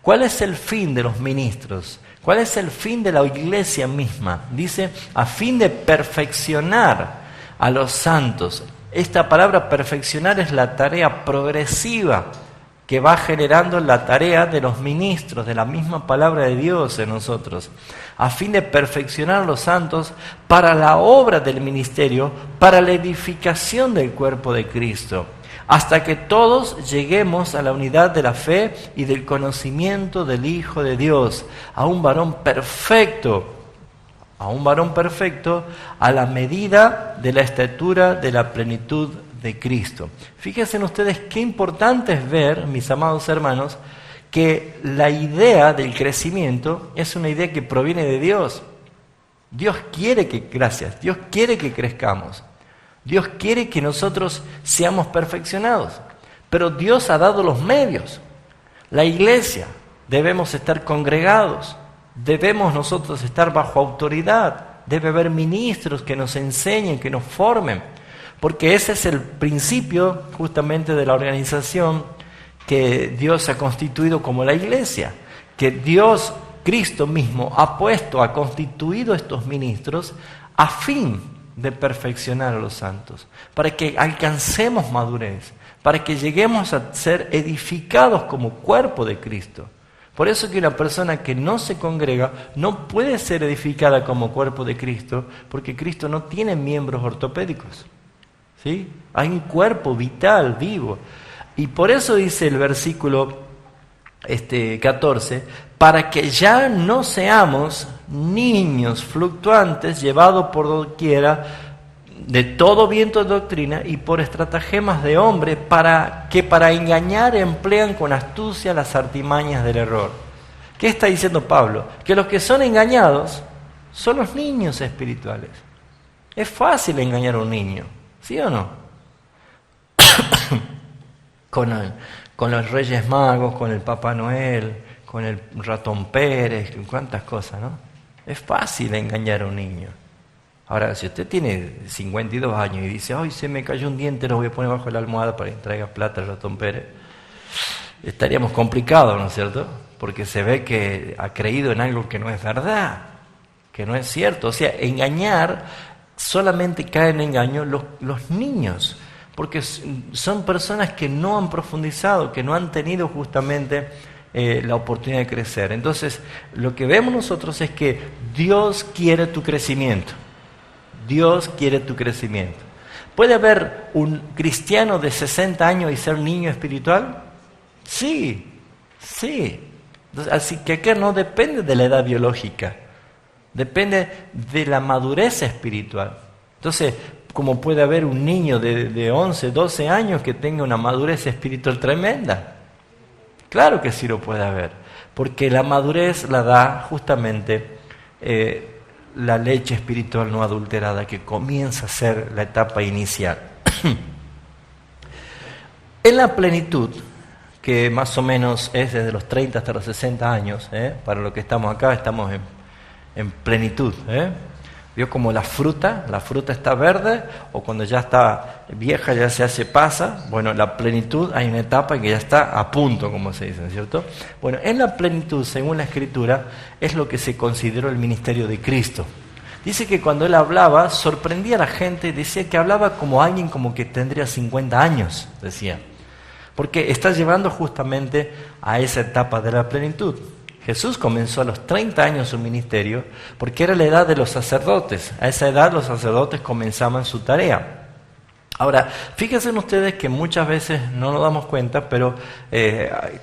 ¿Cuál es el fin de los ministros? ¿Cuál es el fin de la iglesia misma? Dice, a fin de perfeccionar a los santos. Esta palabra perfeccionar es la tarea progresiva que va generando la tarea de los ministros, de la misma palabra de Dios en nosotros. A fin de perfeccionar a los santos para la obra del ministerio, para la edificación del cuerpo de Cristo, hasta que todos lleguemos a la unidad de la fe y del conocimiento del Hijo de Dios, a un varón perfecto, a la medida de la estatura de la plenitud de Cristo. Fíjense ustedes qué importante es ver, mis amados hermanos, que la idea del crecimiento es una idea que proviene de Dios. Dios quiere que crezcamos. Dios quiere que nosotros seamos perfeccionados, pero Dios ha dado los medios. La iglesia, debemos estar congregados, debemos nosotros estar bajo autoridad, debe haber ministros que nos enseñen, que nos formen, porque ese es el principio justamente de la organización que Dios ha constituido como la iglesia, que Dios, Cristo mismo, ha constituido estos ministros a fin de perfeccionar a los santos, para que alcancemos madurez, para que lleguemos a ser edificados como cuerpo de Cristo. Por eso que una persona que no se congrega no puede ser edificada como cuerpo de Cristo, porque Cristo no tiene miembros ortopédicos. ¿sí? Hay un cuerpo vital, vivo. Y por eso dice el versículo 14, para que ya no seamos niños fluctuantes, llevados por doquiera de todo viento de doctrina y por estratagemas de hombre, para engañar emplean con astucia las artimañas del error. ¿Qué está diciendo Pablo? Que los que son engañados son los niños espirituales. Es fácil engañar a un niño, ¿sí o no? Con los Reyes Magos, con el Papá Noel, con el ratón Pérez, con cuántas cosas, ¿no? Es fácil engañar a un niño. Ahora, si usted tiene 52 años y dice, ¡ay, se me cayó un diente, lo voy a poner bajo la almohada para que traiga plata al ratón Pérez! Estaríamos complicados, ¿no es cierto? Porque se ve que ha creído en algo que no es verdad, que no es cierto. O sea, engañar, solamente caen en engaño los niños, porque son personas que no han profundizado, que no han tenido justamente la oportunidad de crecer. Entonces, lo que vemos nosotros es que Dios quiere tu crecimiento. Dios quiere tu crecimiento. ¿Puede haber un cristiano de 60 años y ser niño espiritual? Sí, sí. Entonces, así que acá no depende de la edad biológica, depende de la madurez espiritual. Entonces, como puede haber un niño de 11, 12 años que tenga una madurez espiritual tremenda. Claro que sí lo puede haber, porque la madurez la da justamente la leche espiritual no adulterada, que comienza a ser la etapa inicial. En la plenitud, que más o menos es desde los 30 hasta los 60 años, para los que estamos acá, estamos en plenitud. ¿Vio como la fruta está verde, o cuando ya está vieja ya se hace pasa? Bueno, en la plenitud hay una etapa en que ya está a punto, como se dice, ¿cierto? Bueno, en la plenitud, según la Escritura, es lo que se consideró el ministerio de Cristo. Dice que cuando él hablaba, sorprendía a la gente, decía que hablaba como alguien como que tendría 50 años, decía. Porque está llevando justamente a esa etapa de la plenitud. Jesús comenzó a los 30 años su ministerio porque era la edad de los sacerdotes. A esa edad los sacerdotes comenzaban su tarea. Ahora, fíjense ustedes que muchas veces no nos damos cuenta, pero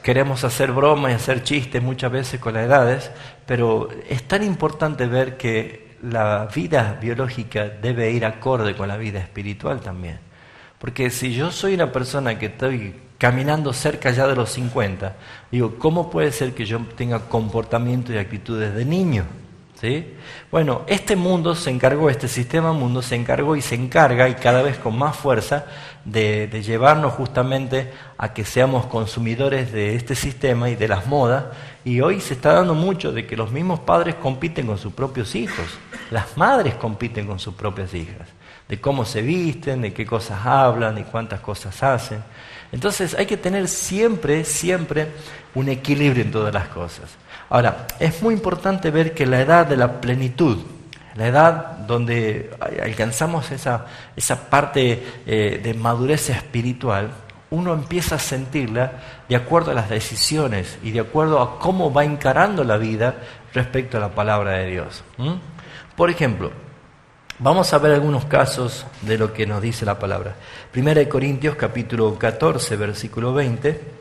queremos hacer bromas y hacer chistes muchas veces con las edades, pero es tan importante ver que la vida biológica debe ir acorde con la vida espiritual también. Porque si yo soy una persona que estoy caminando cerca ya de los 50, digo, ¿cómo puede ser que yo tenga comportamiento y actitudes de niño? ¿Sí? Bueno, este sistema mundo se encargó y se encarga, y cada vez con más fuerza, de llevarnos justamente a que seamos consumidores de este sistema y de las modas, y hoy se está dando mucho de que los mismos padres compiten con sus propios hijos, las madres compiten con sus propias hijas, de cómo se visten, de qué cosas hablan y cuántas cosas hacen. Entonces hay que tener siempre un equilibrio en todas las cosas. Ahora, es muy importante ver que la edad de la plenitud, la edad donde alcanzamos esa parte de madurez espiritual, uno empieza a sentirla de acuerdo a las decisiones y de acuerdo a cómo va encarando la vida respecto a la palabra de Dios. Por ejemplo, vamos a ver algunos casos de lo que nos dice la palabra. 1 Corintios capítulo 14, versículo 20.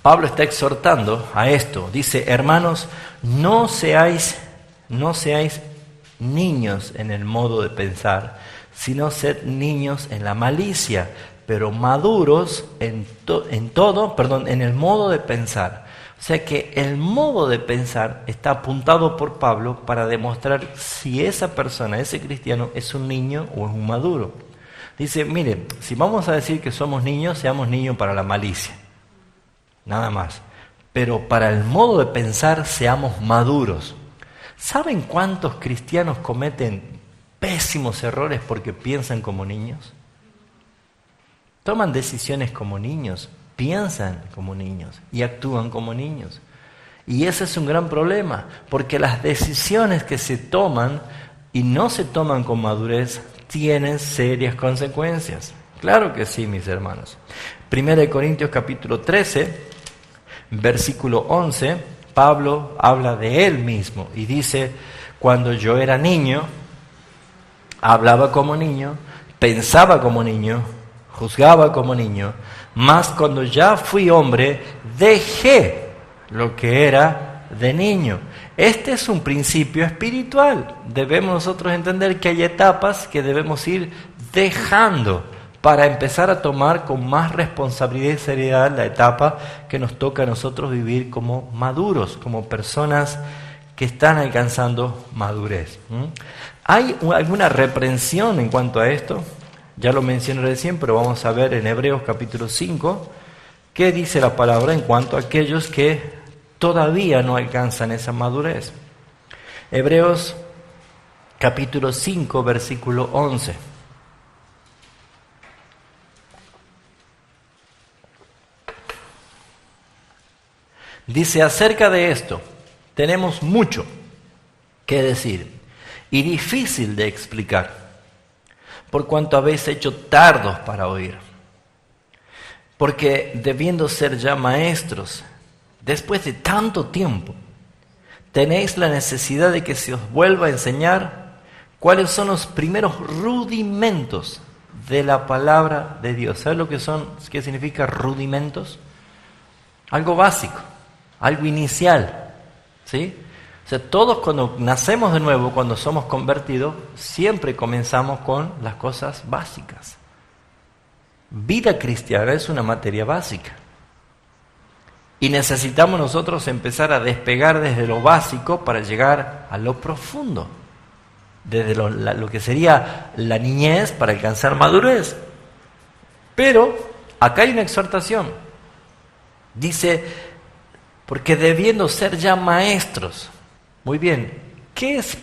Pablo está exhortando a esto. Dice, hermanos, no seáis niños en el modo de pensar, sino sed niños en la malicia, pero maduros en el modo de pensar. O sea que el modo de pensar está apuntado por Pablo para demostrar si esa persona, ese cristiano, es un niño o es un maduro. Dice, miren, si vamos a decir que somos niños, seamos niños para la malicia. Nada más. Pero para el modo de pensar, seamos maduros. ¿Saben cuántos cristianos cometen pésimos errores porque piensan como niños? Toman decisiones como niños, piensan como niños y actúan como niños. Y ese es un gran problema, porque las decisiones que se toman y no se toman con madurez tienen serias consecuencias. Claro que sí, mis hermanos. 1 Corintios capítulo 13, versículo 11, Pablo habla de él mismo y dice, cuando yo era niño, hablaba como niño, pensaba como niño, juzgaba como niño, mas cuando ya fui hombre, dejé lo que era de niño. Este es un principio espiritual. Debemos nosotros entender que hay etapas que debemos ir dejando para empezar a tomar con más responsabilidad y seriedad la etapa que nos toca a nosotros vivir como maduros, como personas que están alcanzando madurez. ¿Hay alguna reprensión en cuanto a esto? Ya lo mencioné recién, pero vamos a ver en Hebreos capítulo 5, qué dice la palabra en cuanto a aquellos que todavía no alcanzan esa madurez. Hebreos capítulo 5, versículo 11. Dice, acerca de esto, tenemos mucho que decir y difícil de explicar, por cuanto habéis hecho tardos para oír. Porque debiendo ser ya maestros, después de tanto tiempo, tenéis la necesidad de que se os vuelva a enseñar cuáles son los primeros rudimentos de la palabra de Dios. ¿Sabes lo que son? ¿Qué significa rudimentos? Algo básico, algo inicial, ¿sí? O sea, todos cuando nacemos de nuevo, cuando somos convertidos, siempre comenzamos con las cosas básicas. Vida cristiana es una materia básica. Y necesitamos nosotros empezar a despegar desde lo básico para llegar a lo profundo. Desde lo que sería la niñez para alcanzar madurez. Pero acá hay una exhortación. Dice, porque debiendo ser ya maestros. Muy bien, ¿qué es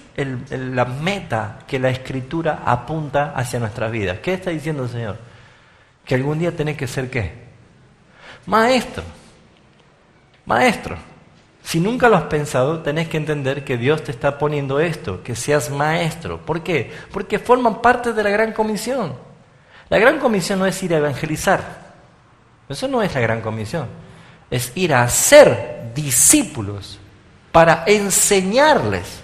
la meta que la Escritura apunta hacia nuestras vidas? ¿Qué está diciendo el Señor? Que algún día tenés que ser ¿qué? Maestro. Maestro. Si nunca lo has pensado, tenés que entender que Dios te está poniendo esto, que seas maestro. ¿Por qué? Porque forman parte de la Gran Comisión. La Gran Comisión no es ir a evangelizar. Eso no es la Gran Comisión. Es ir a hacer discípulos para enseñarles.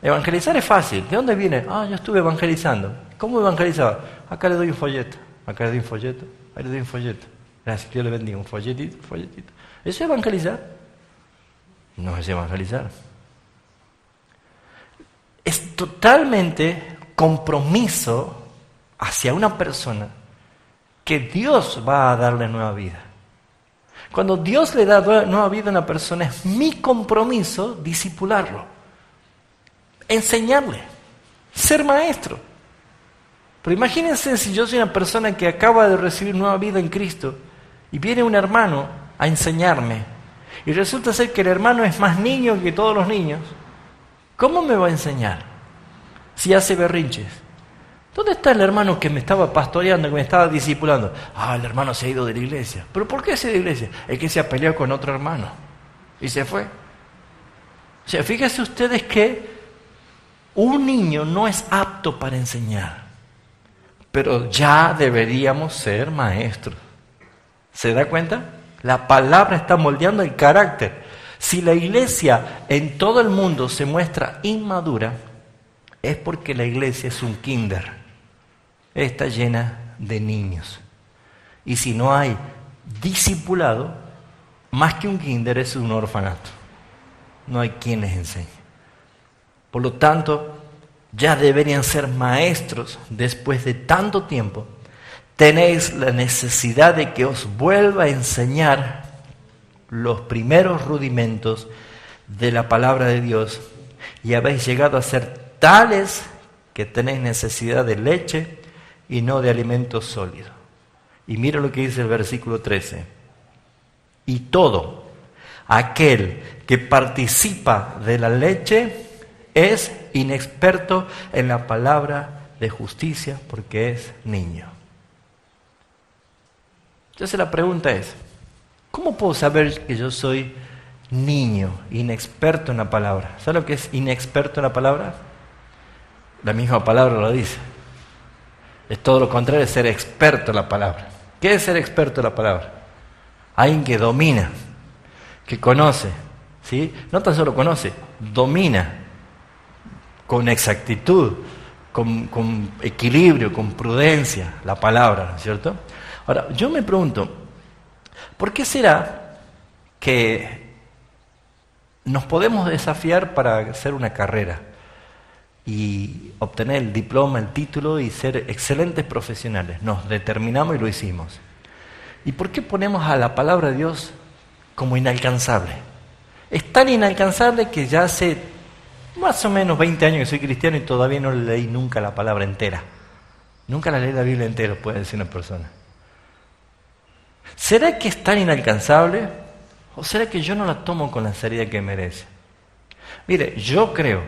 Evangelizar es fácil. ¿De dónde viene? Yo estuve evangelizando. ¿Cómo evangelizaba? Acá le doy un folleto, acá le doy un folleto, ahí le doy un folleto. Gracias, Dios le bendiga, un folletito, un folletito. ¿Eso es evangelizar? No es evangelizar. Es totalmente compromiso hacia una persona que Dios va a darle nueva vida. Cuando Dios le da nueva vida a una persona, es mi compromiso discipularlo, enseñarle, ser maestro. Pero imagínense si yo soy una persona que acaba de recibir nueva vida en Cristo y viene un hermano a enseñarme y resulta ser que el hermano es más niño que todos los niños. ¿Cómo me va a enseñar si hace berrinches? ¿Dónde está el hermano que me estaba pastoreando, que me estaba discipulando? El hermano se ha ido de la iglesia. ¿Pero por qué se ha ido de la iglesia? Es que se ha peleado con otro hermano y se fue. O sea, fíjense ustedes que un niño no es apto para enseñar, pero ya deberíamos ser maestros. ¿Se da cuenta? La palabra está moldeando el carácter. Si la iglesia en todo el mundo se muestra inmadura, es porque la iglesia es un kinder. Está llena de niños. Y si no hay discipulado, más que un kinder es un orfanato. No hay quien les enseñe. Por lo tanto, ya deberían ser maestros después de tanto tiempo. Tenéis la necesidad de que os vuelva a enseñar los primeros rudimentos de la palabra de Dios y habéis llegado a ser tales que tenéis necesidad de leche y no de alimento sólido. Y mira lo que dice el versículo 13. Y todo aquel que participa de la leche es inexperto en la palabra de justicia porque es niño. Entonces la pregunta es, ¿cómo puedo saber que yo soy niño, inexperto en la palabra? ¿Sabes lo que es inexperto en la palabra? La misma palabra lo dice. Es todo lo contrario de ser experto en la palabra. ¿Qué es ser experto en la palabra? Alguien que domina, que conoce, ¿sí? No tan solo conoce, domina con exactitud, con equilibrio, con prudencia la palabra, ¿no es cierto? Ahora, yo me pregunto, ¿por qué será que nos podemos desafiar para hacer una carrera y obtener el diploma, el título y ser excelentes profesionales? Nos determinamos y lo hicimos. ¿Y por qué ponemos a la palabra de Dios como inalcanzable? Es tan inalcanzable que ya hace más o menos 20 años que soy cristiano y todavía no leí nunca la palabra entera. Nunca la leí la Biblia entera, puede decir una persona. ¿Será que es tan inalcanzable? ¿O será que yo no la tomo con la seriedad que merece? Mire, yo creo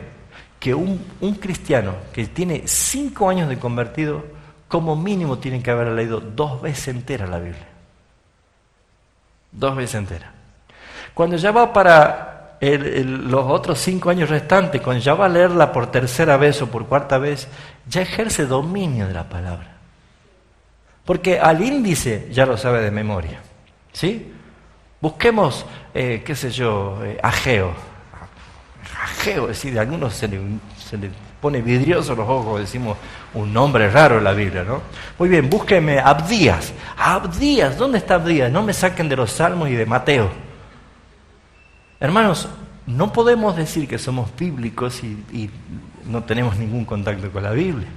que un cristiano que tiene 5 años de convertido, como mínimo tiene que haber leído 2 veces entera la Biblia. 2 veces entera. Cuando ya va para los otros 5 años restantes, cuando ya va a leerla por tercera vez o por cuarta vez, ya ejerce dominio de la palabra. Porque al índice ya lo sabe de memoria, ¿sí? Busquemos, qué sé yo, Ageo. Ageo, es decir, a algunos se le pone vidrioso los ojos, decimos un nombre raro en la Biblia, ¿no? Muy bien, búsqueme Abdías. Abdías, ¿dónde está Abdías? No me saquen de los Salmos y de Mateo. Hermanos, no podemos decir que somos bíblicos y no tenemos ningún contacto con la Biblia.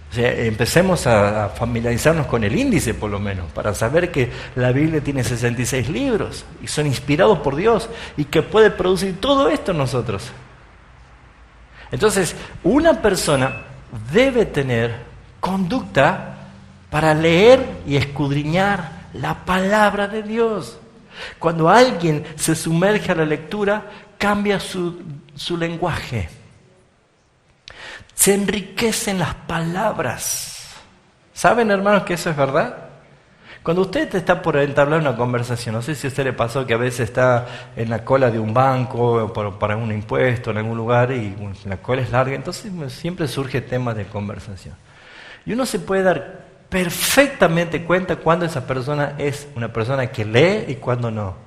O sea, empecemos a familiarizarnos con el índice, por lo menos, para saber que la Biblia tiene 66 libros y son inspirados por Dios y que puede producir todo esto en nosotros. Entonces, una persona debe tener conducta para leer y escudriñar la palabra de Dios. Cuando alguien se sumerge a la lectura, cambia su lenguaje. Se enriquecen las palabras. ¿Saben, hermanos, que eso es verdad? Cuando usted está por entablar una conversación, no sé si a usted le pasó que a veces está en la cola de un banco o para un impuesto en algún lugar y la cola es larga, entonces siempre surge temas de conversación. Y uno se puede dar perfectamente cuenta cuando esa persona es una persona que lee y cuando no.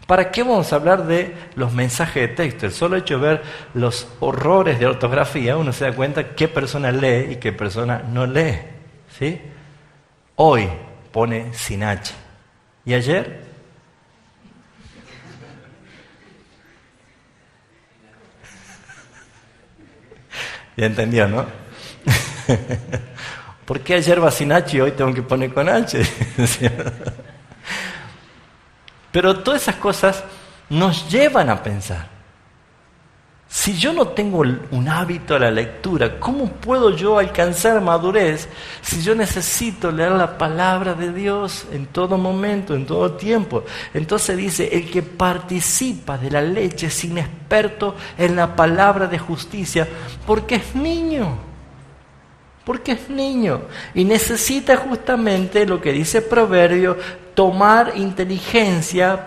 ¿Para qué vamos a hablar de los mensajes de texto? El solo hecho de ver los horrores de ortografía, uno se da cuenta qué persona lee y qué persona no lee. ¿Sí? Hoy pone sin H. ¿Y ayer? Ya entendió, ¿no? ¿Por qué ayer va sin H y hoy tengo que poner con H? Pero todas esas cosas nos llevan a pensar. Si yo no tengo un hábito a la lectura, ¿cómo puedo yo alcanzar madurez si yo necesito leer la palabra de Dios en todo momento, en todo tiempo? Entonces dice, el que participa de la leche es inexperto en la palabra de justicia, porque es niño. Porque es niño y necesita justamente lo que dice Proverbio, tomar inteligencia,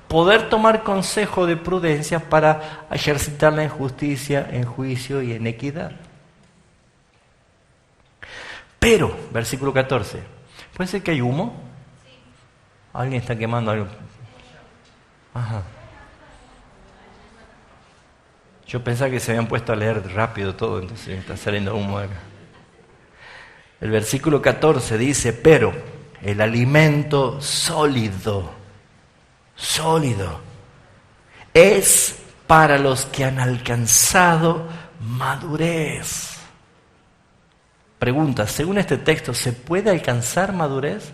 poder tomar consejo de prudencia para ejercitarla en justicia, en juicio y en equidad. Pero, versículo 14, ¿puede ser que hay humo? ¿Alguien está quemando algo? Ajá. Yo pensaba que se habían puesto a leer rápido todo, entonces está saliendo humo acá. El versículo 14 dice, pero el alimento sólido, es para los que han alcanzado madurez. Pregunta, según este texto, ¿se puede alcanzar madurez?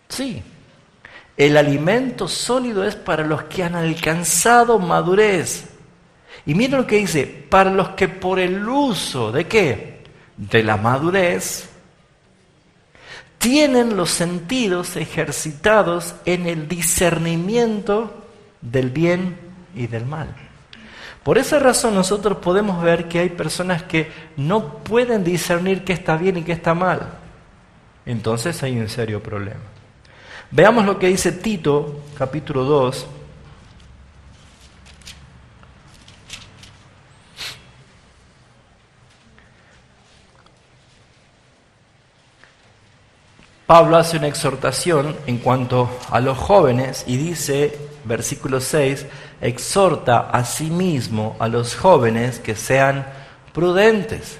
Sí. El alimento sólido es para los que han alcanzado madurez. Y miren lo que dice, para los que por el uso ¿de qué? De la madurez, tienen los sentidos ejercitados en el discernimiento del bien y del mal. Por esa razón nosotros podemos ver que hay personas que no pueden discernir qué está bien y qué está mal. Entonces hay un serio problema. Veamos lo que dice Tito, capítulo 2. Pablo hace una exhortación en cuanto a los jóvenes y dice, versículo 6, exhorta a sí mismo a los jóvenes que sean prudentes.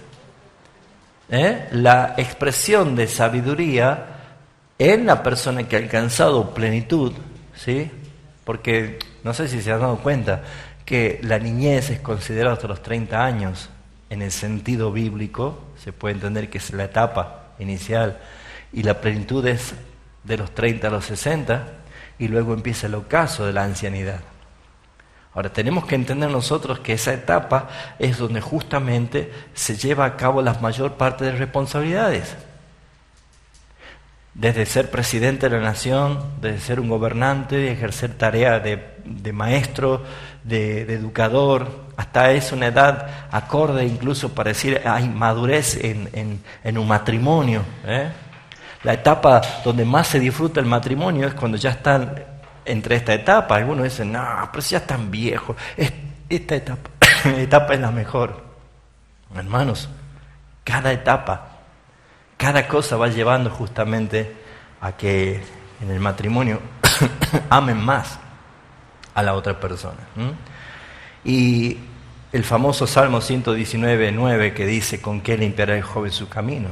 La expresión de sabiduría en la persona que ha alcanzado plenitud, ¿sí? Porque no sé si se han dado cuenta que la niñez es considerada hasta los 30 años en el sentido bíblico, se puede entender que es la etapa inicial, y la plenitud es de los 30 a los 60, y luego empieza el ocaso de la ancianidad. Ahora, tenemos que entender nosotros que esa etapa es donde justamente se lleva a cabo la mayor parte de responsabilidades. Desde ser presidente de la nación, desde ser un gobernante, de ejercer tarea de maestro, de educador, hasta es una edad acorde incluso para decir hay madurez en un matrimonio. La etapa donde más se disfruta el matrimonio es cuando ya están entre esta etapa. Algunos dicen, no, pero si ya están viejos, esta etapa es la mejor. Hermanos, cada etapa, cada cosa va llevando justamente a que en el matrimonio amen más a la otra persona. Y el famoso Salmo 119:9 que dice, ¿con qué limpiará el joven su camino?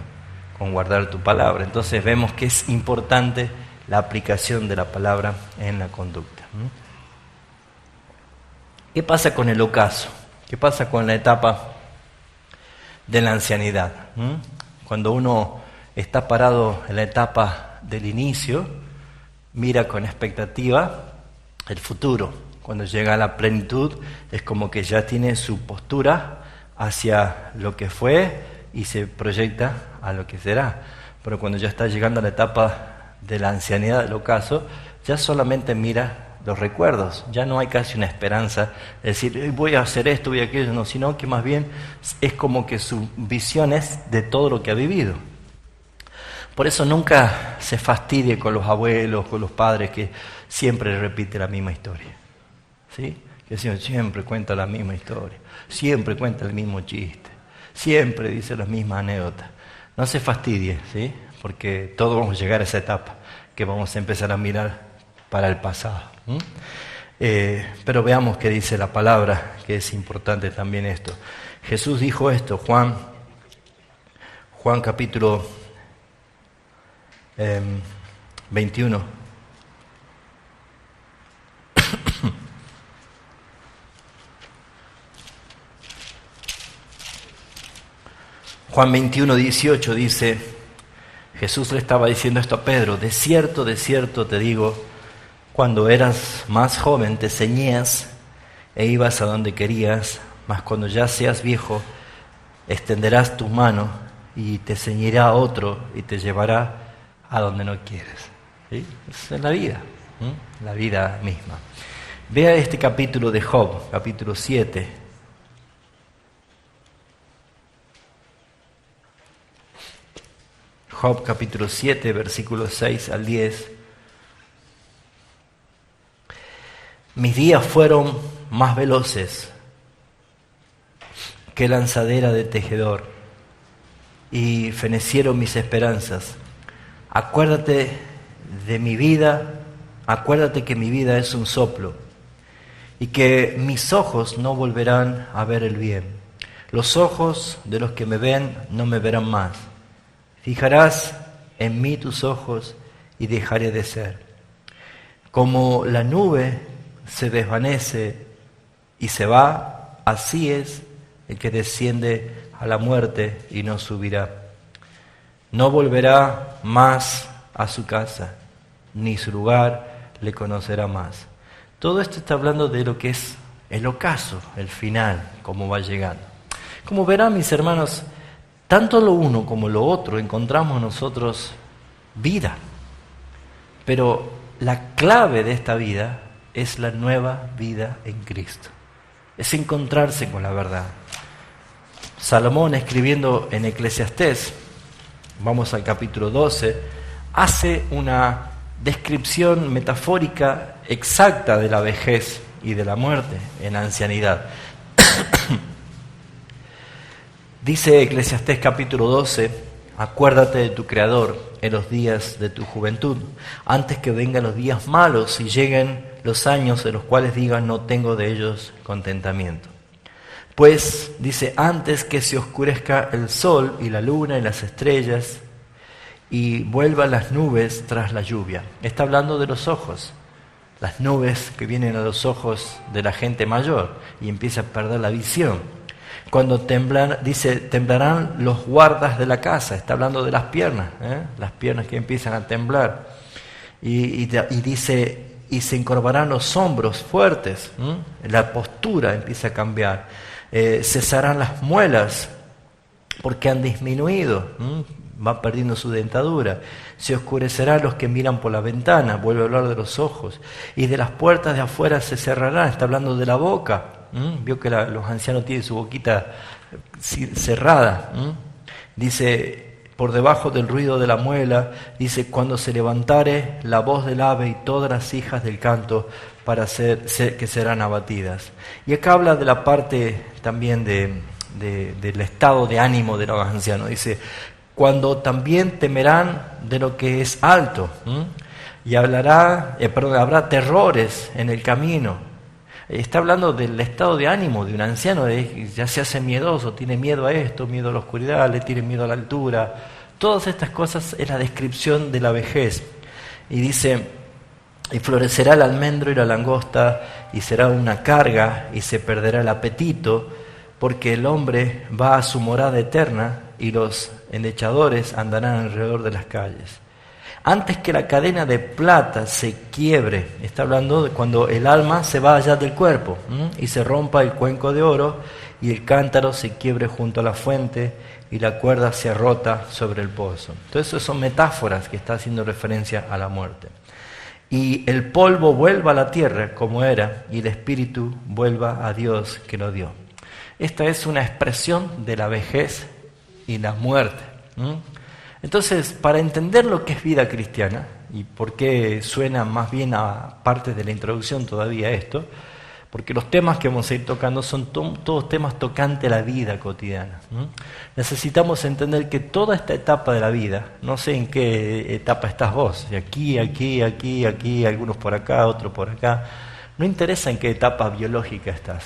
Con guardar tu palabra. Entonces vemos que es importante la aplicación de la palabra en la conducta. ¿Qué pasa con el ocaso? ¿Qué pasa con la etapa de la ancianidad? Cuando uno está parado en la etapa del inicio, mira con expectativa el futuro. Cuando llega a la plenitud, es como que ya tiene su postura hacia lo que fue y se proyecta a lo que será. Pero cuando ya está llegando a la etapa de la ancianidad del ocaso, ya solamente mira los recuerdos, ya no hay casi una esperanza de decir, voy a hacer esto, voy a aquello, no, sino que más bien es como que su visión es de todo lo que ha vivido. Por eso nunca se fastidie con los abuelos, con los padres que siempre repiten la misma historia, ¿sí? Que siempre cuenta la misma historia, siempre cuenta el mismo chiste, siempre dice las mismas anécdotas. No se fastidie, ¿sí? Porque todos vamos a llegar a esa etapa que vamos a empezar a mirar para el pasado. Pero veamos qué dice la palabra, que es importante también esto. Jesús dijo esto, Juan capítulo 21. Juan 21:18 dice, Jesús le estaba diciendo esto a Pedro, de cierto te digo, cuando eras más joven te ceñías e ibas a donde querías, mas cuando ya seas viejo, extenderás tu mano y te ceñirá otro y te llevará a donde no quieres. ¿Sí? Esa es la vida misma. Vea este capítulo de Job, capítulo 7. Job capítulo 7, versículos 6 al 10. Mis días fueron más veloces que lanzadera de tejedor y fenecieron mis esperanzas. Acuérdate de mi vida, acuérdate que mi vida es un soplo y que mis ojos no volverán a ver el bien. Los ojos de los que me ven no me verán más. Fijarás en mí tus ojos y dejaré de ser. Como la nube se desvanece y se va, así es el que desciende a la muerte y no subirá. No volverá más a su casa, ni su lugar le conocerá más. Todo esto está hablando de lo que es el ocaso, el final, cómo va llegando. Como verán, mis hermanos, tanto lo uno como lo otro encontramos nosotros vida. Pero la clave de esta vida es la nueva vida en Cristo. Es encontrarse con la verdad. Salomón, escribiendo en Eclesiastés, vamos al capítulo 12, hace una descripción metafórica exacta de la vejez y de la muerte en la ancianidad. Dice Eclesiastés capítulo 12, acuérdate de tu Creador en los días de tu juventud, antes que vengan los días malos y lleguen los años en los cuales digas no tengo de ellos contentamiento. Pues, dice, antes que se oscurezca el sol y la luna y las estrellas y vuelvan las nubes tras la lluvia. Está hablando de los ojos, las nubes que vienen a los ojos de la gente mayor y empieza a perder la visión. Cuando temblarán los guardas de la casa, está hablando de las piernas que empiezan a temblar. Y dice, y se encorvarán los hombros fuertes, la postura empieza a cambiar. Cesarán las muelas porque han disminuido, van perdiendo su dentadura. Se oscurecerán los que miran por la ventana, vuelve a hablar de los ojos. Y de las puertas de afuera se cerrarán, está hablando de la boca. Vio que los ancianos tienen su boquita cerrada. Dice, por debajo del ruido de la muela, dice, cuando se levantare la voz del ave y todas las hijas del canto, que serán abatidas. Y acá habla de la parte también del estado de ánimo de los ancianos. Dice, cuando también temerán de lo que es alto, y habrá terrores en el camino. Está hablando del estado de ánimo de un anciano, ya se hace miedoso, tiene miedo a esto, miedo a la oscuridad, le tiene miedo a la altura. Todas estas cosas es la descripción de la vejez. Y dice, y florecerá el almendro y la langosta, y será una carga, y se perderá el apetito, porque el hombre va a su morada eterna, y los endechadores andarán alrededor de las calles. Antes que la cadena de plata se quiebre, está hablando de cuando el alma se va allá del cuerpo, y se rompa el cuenco de oro, y el cántaro se quiebre junto a la fuente, y la cuerda se rota sobre el pozo. Entonces, eso son metáforas que está haciendo referencia a la muerte. Y el polvo vuelva a la tierra como era, y el espíritu vuelva a Dios que lo dio. Esta es una expresión de la vejez y la muerte. Entonces, para entender lo que es vida cristiana, y por qué suena más bien a parte de la introducción todavía esto, porque los temas que vamos a ir tocando son todos temas tocantes a la vida cotidiana. Necesitamos entender que toda esta etapa de la vida, no sé en qué etapa estás vos, aquí, algunos por acá, otros por acá, no interesa en qué etapa biológica estás.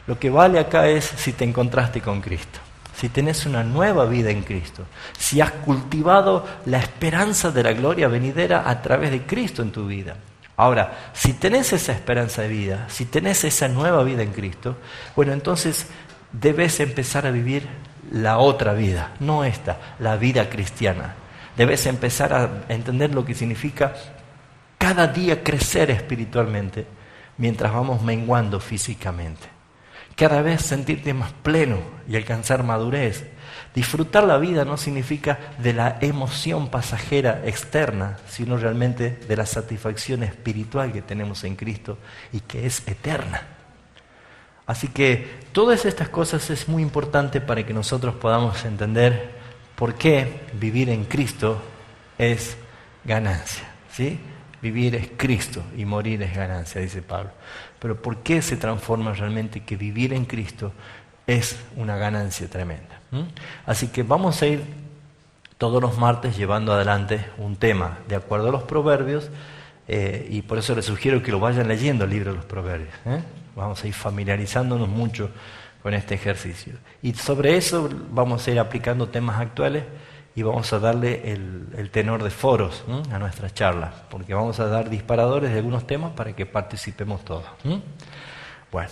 Lo que vale acá es si te encontraste con Cristo, si tenés una nueva vida en Cristo, si has cultivado la esperanza de la gloria venidera a través de Cristo en tu vida. Ahora, si tenés esa esperanza de vida, si tenés esa nueva vida en Cristo, bueno, entonces debes empezar a vivir la otra vida, no esta, la vida cristiana. Debes empezar a entender lo que significa cada día crecer espiritualmente mientras vamos menguando físicamente. Cada vez sentirte más pleno y alcanzar madurez. Disfrutar la vida no significa de la emoción pasajera externa, sino realmente de la satisfacción espiritual que tenemos en Cristo y que es eterna. Así que todas estas cosas es muy importante para que nosotros podamos entender por qué vivir en Cristo es ganancia, ¿sí? Vivir es Cristo y morir es ganancia, dice Pablo. Pero ¿por qué se transforma realmente que vivir en Cristo es una ganancia tremenda? Así que vamos a ir todos los martes llevando adelante un tema de acuerdo a los proverbios, y por eso les sugiero que lo vayan leyendo el libro de los proverbios. Vamos a ir familiarizándonos mucho con este ejercicio. Y sobre eso vamos a ir aplicando temas actuales y vamos a darle el tenor de foros a nuestra charla, porque vamos a dar disparadores de algunos temas para que participemos todos. Bueno.